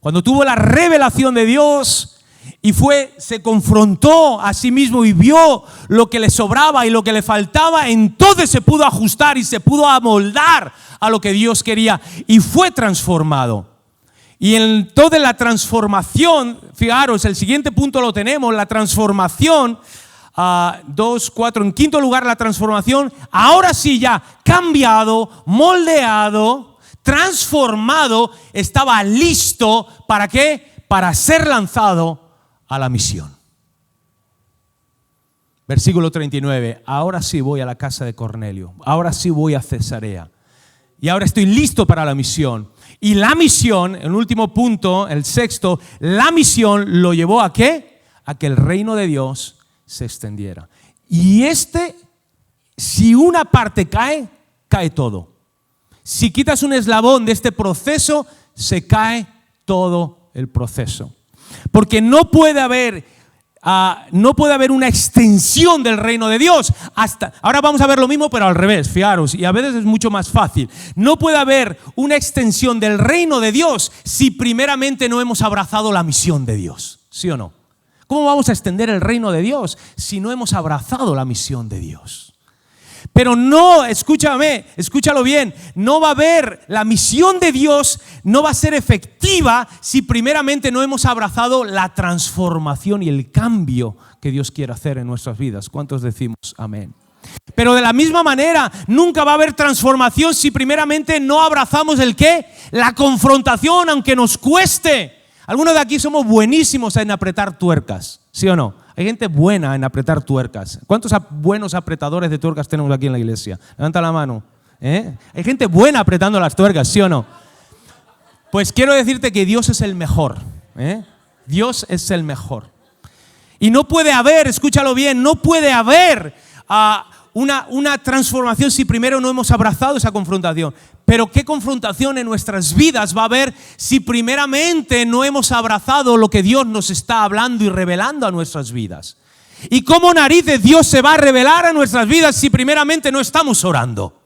Cuando tuvo la revelación de Dios y se confrontó a sí mismo y vio lo que le sobraba y lo que le faltaba, entonces se pudo ajustar y se pudo amoldar a lo que Dios quería y fue transformado. Y en toda la transformación, fijaros, el siguiente punto lo tenemos, la transformación, 2, 4, en quinto lugar la transformación, ahora sí ya cambiado, moldeado, transformado, estaba listo, ¿para qué? Para ser lanzado a la misión. Versículo 39, ahora sí voy a la casa de Cornelio, ahora sí voy a Cesarea y ahora estoy listo para la misión. Y la misión, el último punto, el sexto, la misión lo llevó ¿a qué? A que el reino de Dios se extendiera. Y si una parte cae, cae todo. Si quitas un eslabón de este proceso, se cae todo el proceso. Porque no puede haber una extensión del reino de Dios. Ahora vamos a ver lo mismo, pero al revés, fijaros, y a veces es mucho más fácil. No puede haber una extensión del reino de Dios si primeramente no hemos abrazado la misión de Dios. ¿Sí o no? ¿Cómo vamos a extender el reino de Dios si no hemos abrazado la misión de Dios? Pero no, escúchalo bien, no va a haber, la misión de Dios no va a ser efectiva si primeramente no hemos abrazado la transformación y el cambio que Dios quiere hacer en nuestras vidas. ¿Cuántos decimos amén? Pero de la misma manera, nunca va a haber transformación si primeramente no abrazamos ¿el qué? La confrontación, aunque nos cueste. Algunos de aquí somos buenísimos en apretar tuercas, ¿sí o no? Hay gente buena en apretar tuercas. ¿Cuántos buenos apretadores de tuercas tenemos aquí en la iglesia? Levanta la mano. Hay gente buena apretando las tuercas, ¿sí o no? Pues quiero decirte que Dios es el mejor. Dios es el mejor. Y no puede haber, escúchalo bien, no puede haber una transformación si primero no hemos abrazado esa confrontación. Pero ¿qué confrontación en nuestras vidas va a haber si primeramente no hemos abrazado lo que Dios nos está hablando y revelando a nuestras vidas? ¿Y cómo narices Dios se va a revelar a nuestras vidas si primeramente no estamos orando?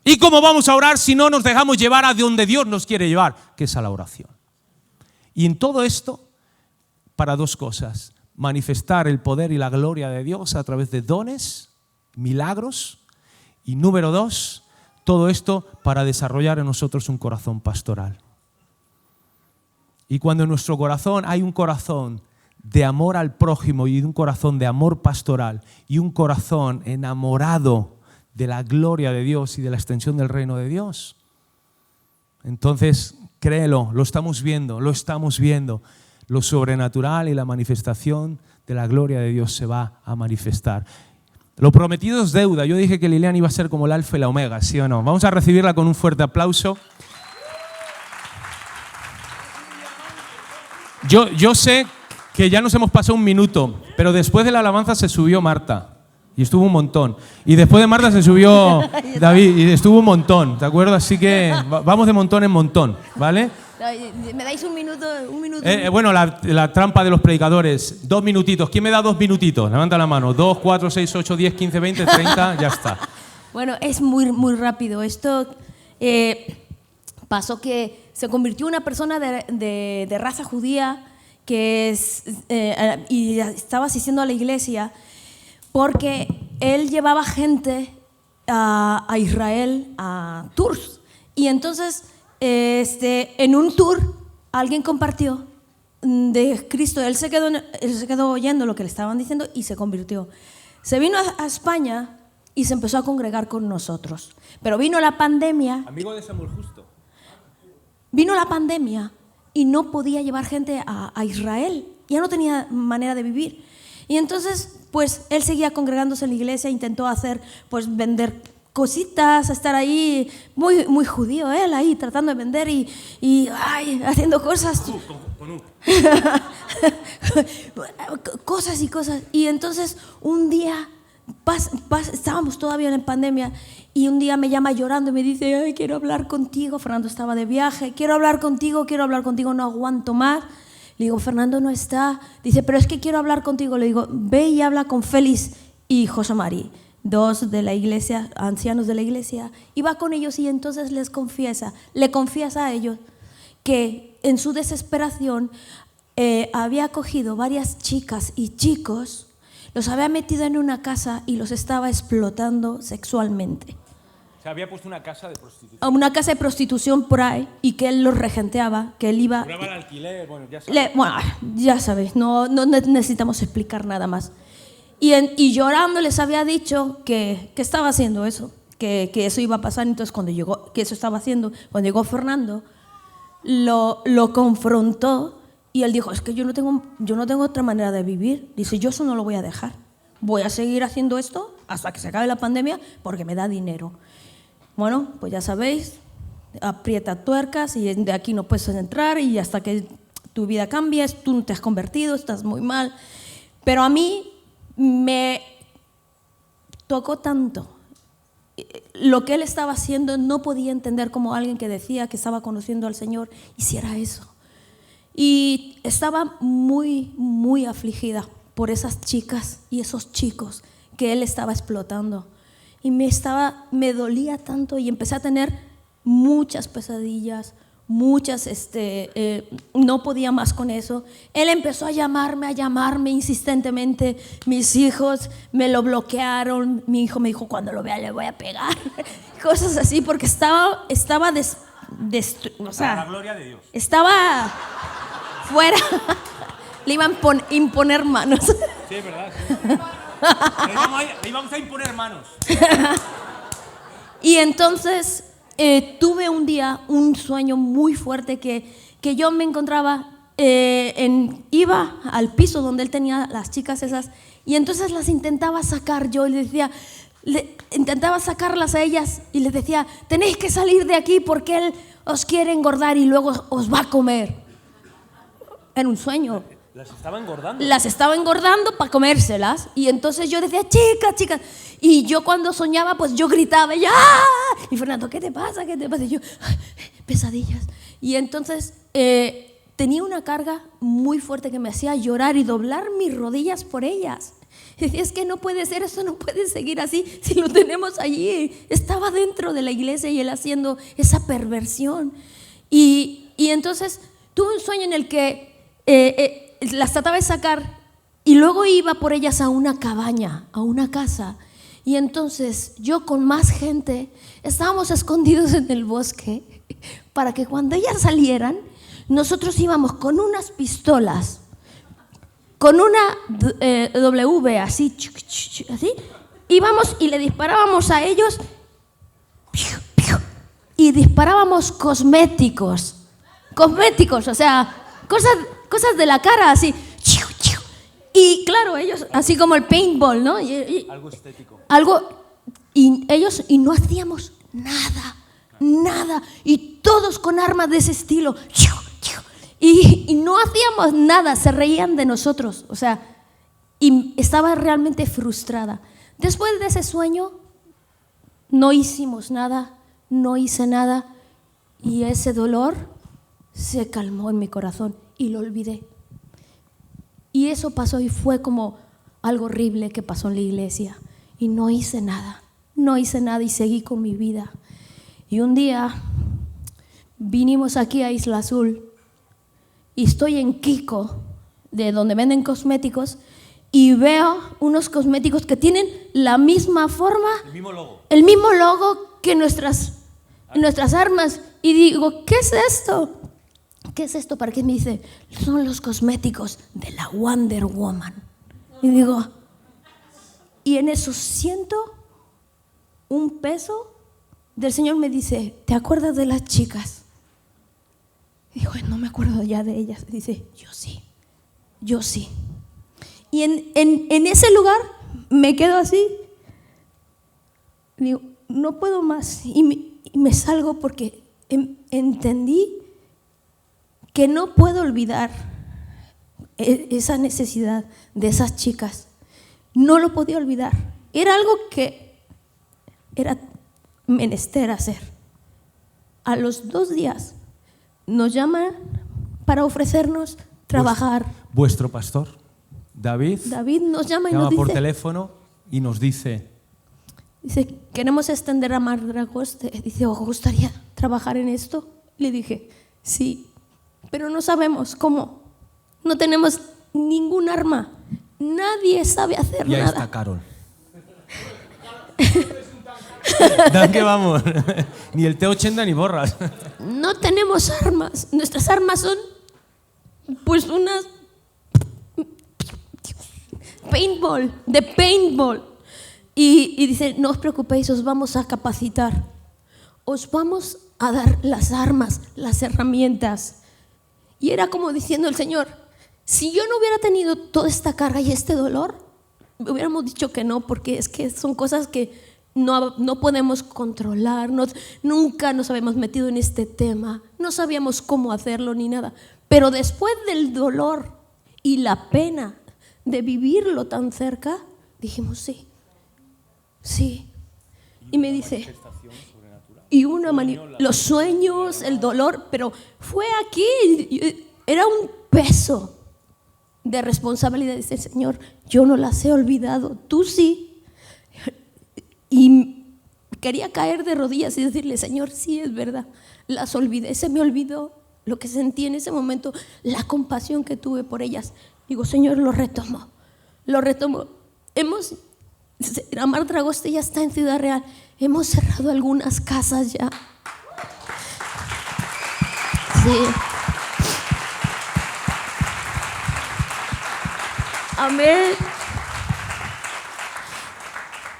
¿Y cómo vamos a orar si no nos dejamos llevar a donde Dios nos quiere llevar? Que es a la oración. Y en todo esto, para dos cosas: manifestar el poder y la gloria de Dios a través de dones, milagros, y número dos, todo esto para desarrollar en nosotros un corazón pastoral. Y cuando en nuestro corazón hay un corazón de amor al prójimo y un corazón de amor pastoral y un corazón enamorado de la gloria de Dios y de la extensión del reino de Dios, entonces créelo, lo estamos viendo. Lo sobrenatural y la manifestación de la gloria de Dios se va a manifestar. Lo prometido es deuda. Yo dije que Lilian iba a ser como el alfa y la omega, ¿sí o no? Vamos a recibirla con un fuerte aplauso. Yo sé que ya nos hemos pasado un minuto, pero después de la alabanza se subió Marta y estuvo un montón. Y después de Marta se subió David y estuvo un montón, ¿de acuerdo? Así que vamos de montón en montón, ¿vale? ¿Me dais un minuto? Bueno, la trampa de los predicadores. 2 minutitos. ¿Quién me da 2 minutitos? Levanta la mano. 2, 4, 6, 8, 10, 15, 20, 30, ya está. Bueno, es muy rápido. Esto pasó que se convirtió en una persona de raza judía y estaba asistiendo a la iglesia porque él llevaba gente a Israel a tours. Y entonces en un tour alguien compartió de Cristo. Él se quedó oyendo lo que le estaban diciendo y se convirtió. Se vino a España y se empezó a congregar con nosotros. Pero vino la pandemia. Amigo de Samuel Justo. Vino la pandemia y no podía llevar gente a Israel. Ya no tenía manera de vivir. Y entonces, pues, él seguía congregándose en la iglesia, intentó vender cositas, estar ahí, muy judío él ahí, tratando de vender y haciendo cosas. Cosas y cosas. Y entonces un día, estábamos todavía en pandemia, y un día me llama llorando y me dice: ay, quiero hablar contigo. Fernando estaba de viaje. Quiero hablar contigo, no aguanto más. Le digo: Fernando no está. Dice: pero es que quiero hablar contigo. Le digo: ve y habla con Félix y José María, 2 de la iglesia, ancianos de la iglesia, y va con ellos y entonces le confiesa a ellos que en su desesperación había cogido varias chicas y chicos, los había metido en una casa y los estaba explotando sexualmente. Se había puesto una casa de prostitución. Una casa de prostitución por ahí, y que él los regenteaba, que él iba. Cobraba el alquiler, ya sabes, no necesitamos explicar nada más. Y llorando les había dicho que estaba haciendo eso, que eso iba a pasar. Entonces cuando llegó Fernando, lo confrontó y él dijo: es que yo no tengo otra manera de vivir. Dice: yo eso no lo voy a dejar, voy a seguir haciendo esto hasta que se acabe la pandemia porque me da dinero. Bueno, pues ya sabéis, aprieta tuercas y de aquí no puedes entrar, y hasta que tu vida cambie, tú no te has convertido, estás muy mal. Pero a mí me tocó tanto lo que él estaba haciendo. No podía entender cómo alguien que decía que estaba conociendo al Señor hiciera eso. Y estaba muy afligida por esas chicas y esos chicos que él estaba explotando. Y me dolía tanto, y empecé a tener muchas pesadillas, no podía más con eso. Él empezó a llamarme insistentemente. Mis hijos me lo bloquearon. Mi hijo me dijo: cuando lo vea le voy a pegar. Cosas así, porque estaba o sea, la gloria de Dios. Estaba fuera. Le iban a imponer manos. Sí, es verdad. Sí. Le íbamos a imponer manos. Y entonces tuve un día un sueño muy fuerte que yo me encontraba, iba al piso donde él tenía las chicas esas y entonces las intentaba sacar yo y les decía, intentaba sacarlas a ellas y les decía, tenéis que salir de aquí porque él os quiere engordar y luego os va a comer. Era un sueño. ¿Las estaba engordando? Las estaba engordando para comérselas. Y entonces yo decía, chicas, chicas. Y yo cuando soñaba, pues yo gritaba, y, ¡ah! Y Fernando, ¿qué te pasa? ¿Qué te pasa? Y yo, pesadillas. Y entonces tenía una carga muy fuerte que me hacía llorar y doblar mis rodillas por ellas. Y decía, es que no puede ser, esto no puede seguir así si lo tenemos allí. Estaba dentro de la iglesia y él haciendo esa perversión. Y entonces tuve un sueño en el que las trataba de sacar y luego iba por ellas a una cabaña, a una casa. Y entonces yo con más gente estábamos escondidos en el bosque para que cuando ellas salieran, nosotros íbamos con unas pistolas, con una W así, íbamos y le disparábamos a ellos y disparábamos cosméticos, o sea, cosas de la cara así. Y claro, ellos, así como el paintball, ¿no? Algo estético. Y no hacíamos nada. Y todos con armas de ese estilo. Y no hacíamos nada, se reían de nosotros. O sea, y estaba realmente frustrada. Después de ese sueño, no hicimos nada, no hice nada. Y ese dolor se calmó en mi corazón y lo olvidé. Y eso pasó y fue como algo horrible que pasó en la iglesia. Y no hice nada y seguí con mi vida. Y un día vinimos aquí a Isla Azul y estoy en Kiko, de donde venden cosméticos, y veo unos cosméticos que tienen la misma forma, el mismo logo que nuestras armas. Y digo, ¿qué es esto? ¿Qué es esto? ¿Para qué? Me dice, son los cosméticos de la Wonder Woman. Y digo, y en eso siento un peso del Señor. Me dice, ¿te acuerdas de las chicas? Y digo, no me acuerdo ya de ellas. Dice, yo sí. Y en ese lugar me quedo así. Digo, no puedo más. Y me salgo porque entendí que no puedo olvidar esa necesidad de esas chicas. No lo podía olvidar. Era algo que era menester hacer. A los 2 días nos llaman para ofrecernos trabajar. Vuestro pastor, David nos llama y nos dice, por teléfono y nos dice, queremos extender a Mar Dragoste. Dice, ¿os gustaría trabajar en esto? Le dije, sí. Pero no sabemos cómo. No tenemos ningún arma. Nadie sabe hacer nada. Ya está Carol. Dan que vamos. Ni el T80 ni borras. No tenemos armas. Nuestras armas son pues unas paintball. Y dice, no os preocupéis, os vamos a capacitar. Os vamos a dar las armas, las herramientas. Y era como diciendo el Señor, si yo no hubiera tenido toda esta carga y este dolor, hubiéramos dicho que no, porque es que son cosas que no podemos controlar, nunca nos habíamos metido en este tema, no sabíamos cómo hacerlo ni nada. Pero después del dolor y la pena de vivirlo tan cerca, dijimos sí. Y me dice, y los sueños, el dolor, pero fue aquí, era un peso de responsabilidad. Dice, Señor, yo no las he olvidado, tú sí. Y quería caer de rodillas y decirle, Señor, sí, es verdad, las olvidé, se me olvidó lo que sentí en ese momento, la compasión que tuve por ellas. Digo, Señor, lo retomo. Mar Dragoste ya está en Ciudad Real. Hemos cerrado algunas casas ya. Sí. Amén.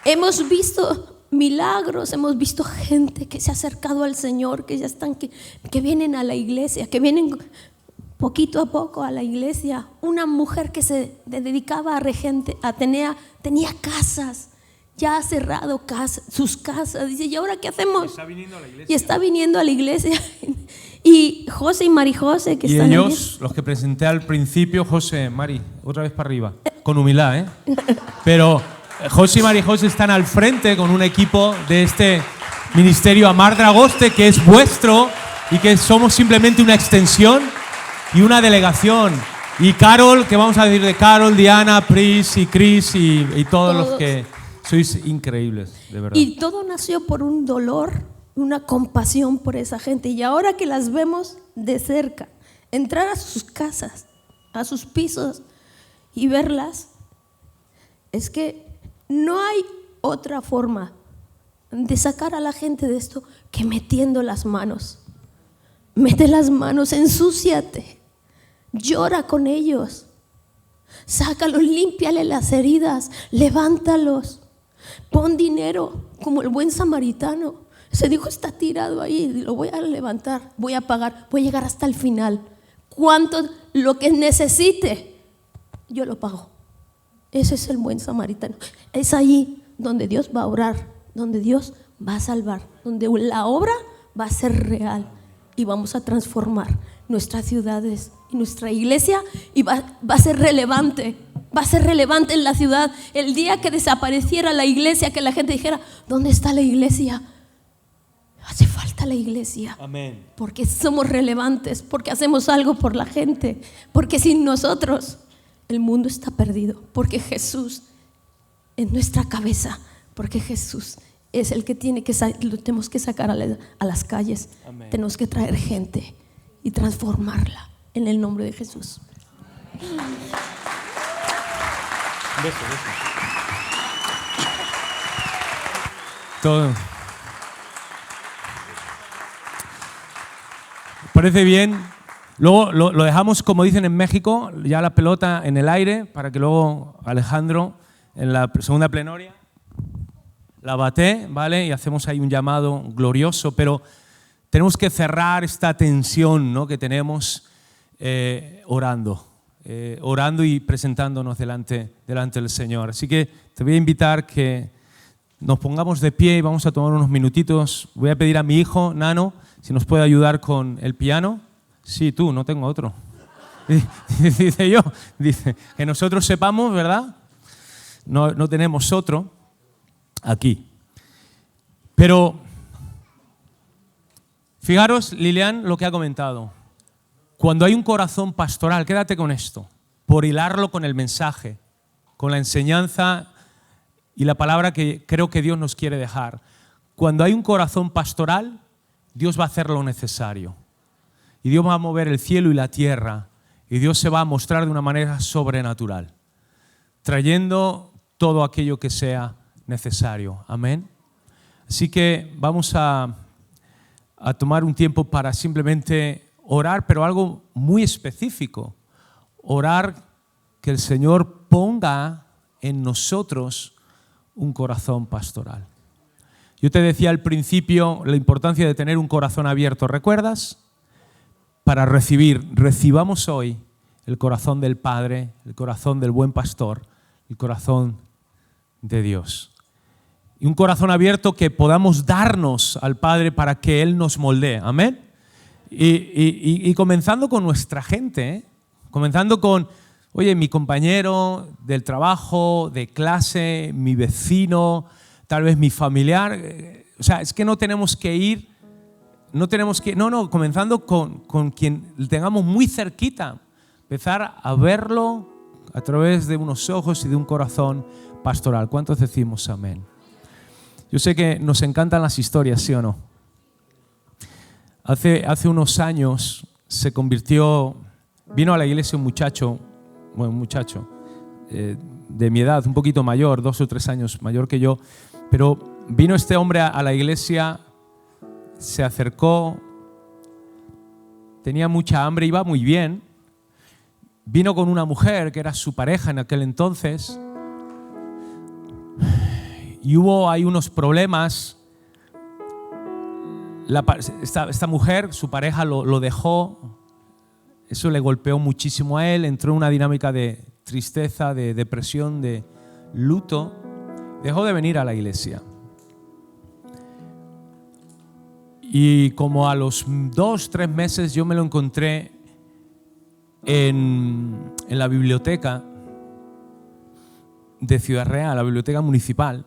Hemos visto milagros, hemos visto gente que se ha acercado al Señor, que ya están, que vienen a la iglesia, que vienen poquito a poco a la iglesia. Una mujer que se dedicaba a regente, tenía casas, ya ha cerrado sus casas. Dice, ¿y ahora qué hacemos? Está viniendo a la iglesia. Y está viniendo a la iglesia. Y José y Mari José, que y están ellos, los que presenté al principio, José, Mari, otra vez para arriba, con humildad, ¿eh? Pero José y Mari José están al frente con un equipo de este ministerio Amar Dragoste, que es vuestro y que somos simplemente una extensión y una delegación. Y Carol, ¿qué vamos a decir de Carol, Diana, Pris y Chris y todos los que sois increíbles, de verdad? Y todo nació por un dolor, una compasión por esa gente. Y ahora que las vemos de cerca, entrar a sus casas, a sus pisos y verlas, es que no hay otra forma de sacar a la gente de esto que metiendo las manos. Mete las manos, ensúciate, llora con ellos, sácalos, límpiale las heridas, levántalos, pon dinero como el buen samaritano. Se dijo, está tirado ahí, lo voy a levantar, voy a pagar, voy a llegar hasta el final. Cuánto lo que necesite, yo lo pago. Ese es el buen samaritano. Es ahí donde Dios va a obrar, donde Dios va a salvar, donde la obra va a ser real y vamos a transformar nuestras ciudades y nuestra iglesia y va a ser relevante. Va a ser relevante en la ciudad. El día que desapareciera la iglesia, que la gente dijera, ¿dónde está la iglesia? Hace falta la iglesia. Amén. Porque somos relevantes, porque hacemos algo por la gente, porque sin nosotros el mundo está perdido, porque Jesús en nuestra cabeza, porque Jesús es el que lo tenemos que sacar a las calles. Amén. Tenemos que traer gente y transformarla en el nombre de Jesús. Beso. Todo. ¿Parece bien? Luego lo dejamos, como dicen en México, ya la pelota en el aire, para que luego Alejandro, en la segunda plenaria, la bate, ¿vale? Y hacemos ahí un llamado glorioso, pero tenemos que cerrar esta tensión, ¿no?, que tenemos orando y presentándonos delante del Señor. Así que te voy a invitar que nos pongamos de pie y vamos a tomar unos minutitos. Voy a pedir a mi hijo, Nano, si nos puede ayudar con el piano. Sí, tú, no tengo otro. Dice que nosotros sepamos, ¿verdad? No tenemos otro aquí. Pero fijaros, Lilian, lo que ha comentado. Cuando hay un corazón pastoral, quédate con esto, por hilarlo con el mensaje, con la enseñanza y la palabra que creo que Dios nos quiere dejar. Cuando hay un corazón pastoral, Dios va a hacer lo necesario. Y Dios va a mover el cielo y la tierra. Y Dios se va a mostrar de una manera sobrenatural, trayendo todo aquello que sea necesario. Amén. Así que vamos a tomar un tiempo para simplemente orar, pero algo muy específico. Orar que el Señor ponga en nosotros un corazón pastoral. Yo te decía al principio la importancia de tener un corazón abierto, ¿recuerdas? Para recibamos hoy el corazón del Padre, el corazón del buen pastor, el corazón de Dios. Y un corazón abierto que podamos darnos al Padre para que Él nos moldee. Amén. Y comenzando con nuestra gente, comenzando con, oye, mi compañero del trabajo, de clase, mi vecino, tal vez mi familiar. O sea, es que no tenemos que ir, comenzando con quien tengamos muy cerquita, empezar a verlo a través de unos ojos y de un corazón pastoral. ¿Cuántos decimos amén? Yo sé que nos encantan las historias, ¿sí o no? Hace unos años vino a la iglesia un muchacho de mi edad, un poquito mayor, 2 o 3 años mayor que yo, pero vino este hombre a la iglesia, se acercó, tenía mucha hambre, iba muy bien, vino con una mujer que era su pareja en aquel entonces y hubo ahí unos problemas. Esta mujer, su pareja lo dejó. Eso le golpeó muchísimo a él. Entró en una dinámica de tristeza, de depresión, de luto. Dejó de venir a la iglesia. Y como a los 2-3 meses yo me lo encontré en la biblioteca de Ciudad Real, la biblioteca municipal.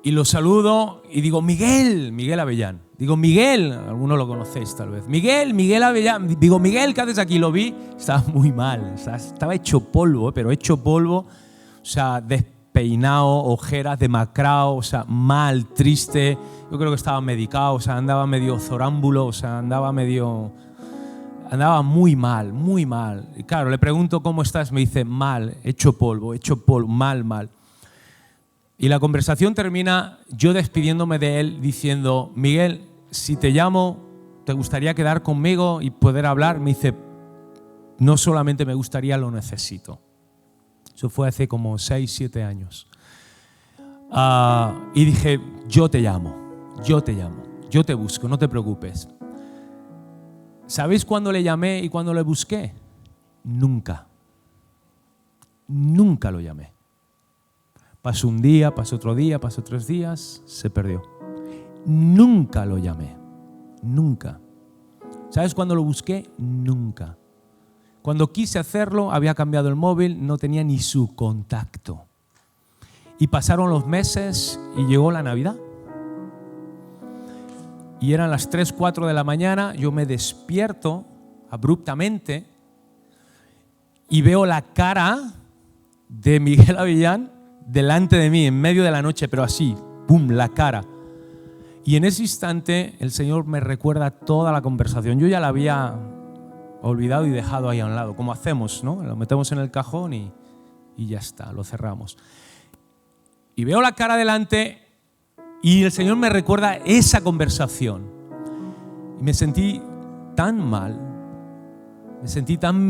Y lo saludo y digo, Miguel Avellán. Digo, Miguel, algunos lo conocéis tal vez. Miguel Avellán. Digo, Miguel, ¿qué haces aquí? Lo vi, estaba muy mal. Estaba hecho polvo, pero hecho polvo. O sea, despeinado, ojeras, demacrado, o sea, mal, triste. Yo creo que estaba medicado, o sea, andaba medio zorámbulo, o sea, andaba muy mal, muy mal. Y claro, le pregunto, ¿cómo estás? Me dice, mal, hecho polvo, mal. Y la conversación termina yo despidiéndome de él diciendo, Miguel, si te llamo, ¿te gustaría quedar conmigo y poder hablar? Me dice, no solamente me gustaría, lo necesito. Eso fue hace como 6-7 años. Y dije, yo te llamo, yo te busco, no te preocupes. ¿Sabéis cuándo le llamé y cuándo le busqué? Nunca lo llamé. Pasó un día, pasó otro día, pasó 3 días, se perdió. Nunca lo llamé, nunca. ¿Sabes cuándo lo busqué? Nunca. Cuando quise hacerlo, había cambiado el móvil, no tenía ni su contacto. Y pasaron los meses y llegó la Navidad. Y eran las 3-4 de la mañana, yo me despierto abruptamente y veo la cara de Miguel Avellán delante de mí, en medio de la noche, pero así, ¡pum!, la cara. Y en ese instante el Señor me recuerda toda la conversación. Yo ya la había olvidado y dejado ahí a un lado, como hacemos, ¿no? Lo metemos en el cajón y ya está, lo cerramos. Y veo la cara delante y el Señor me recuerda esa conversación. Y me sentí tan mal, me sentí tan miserable.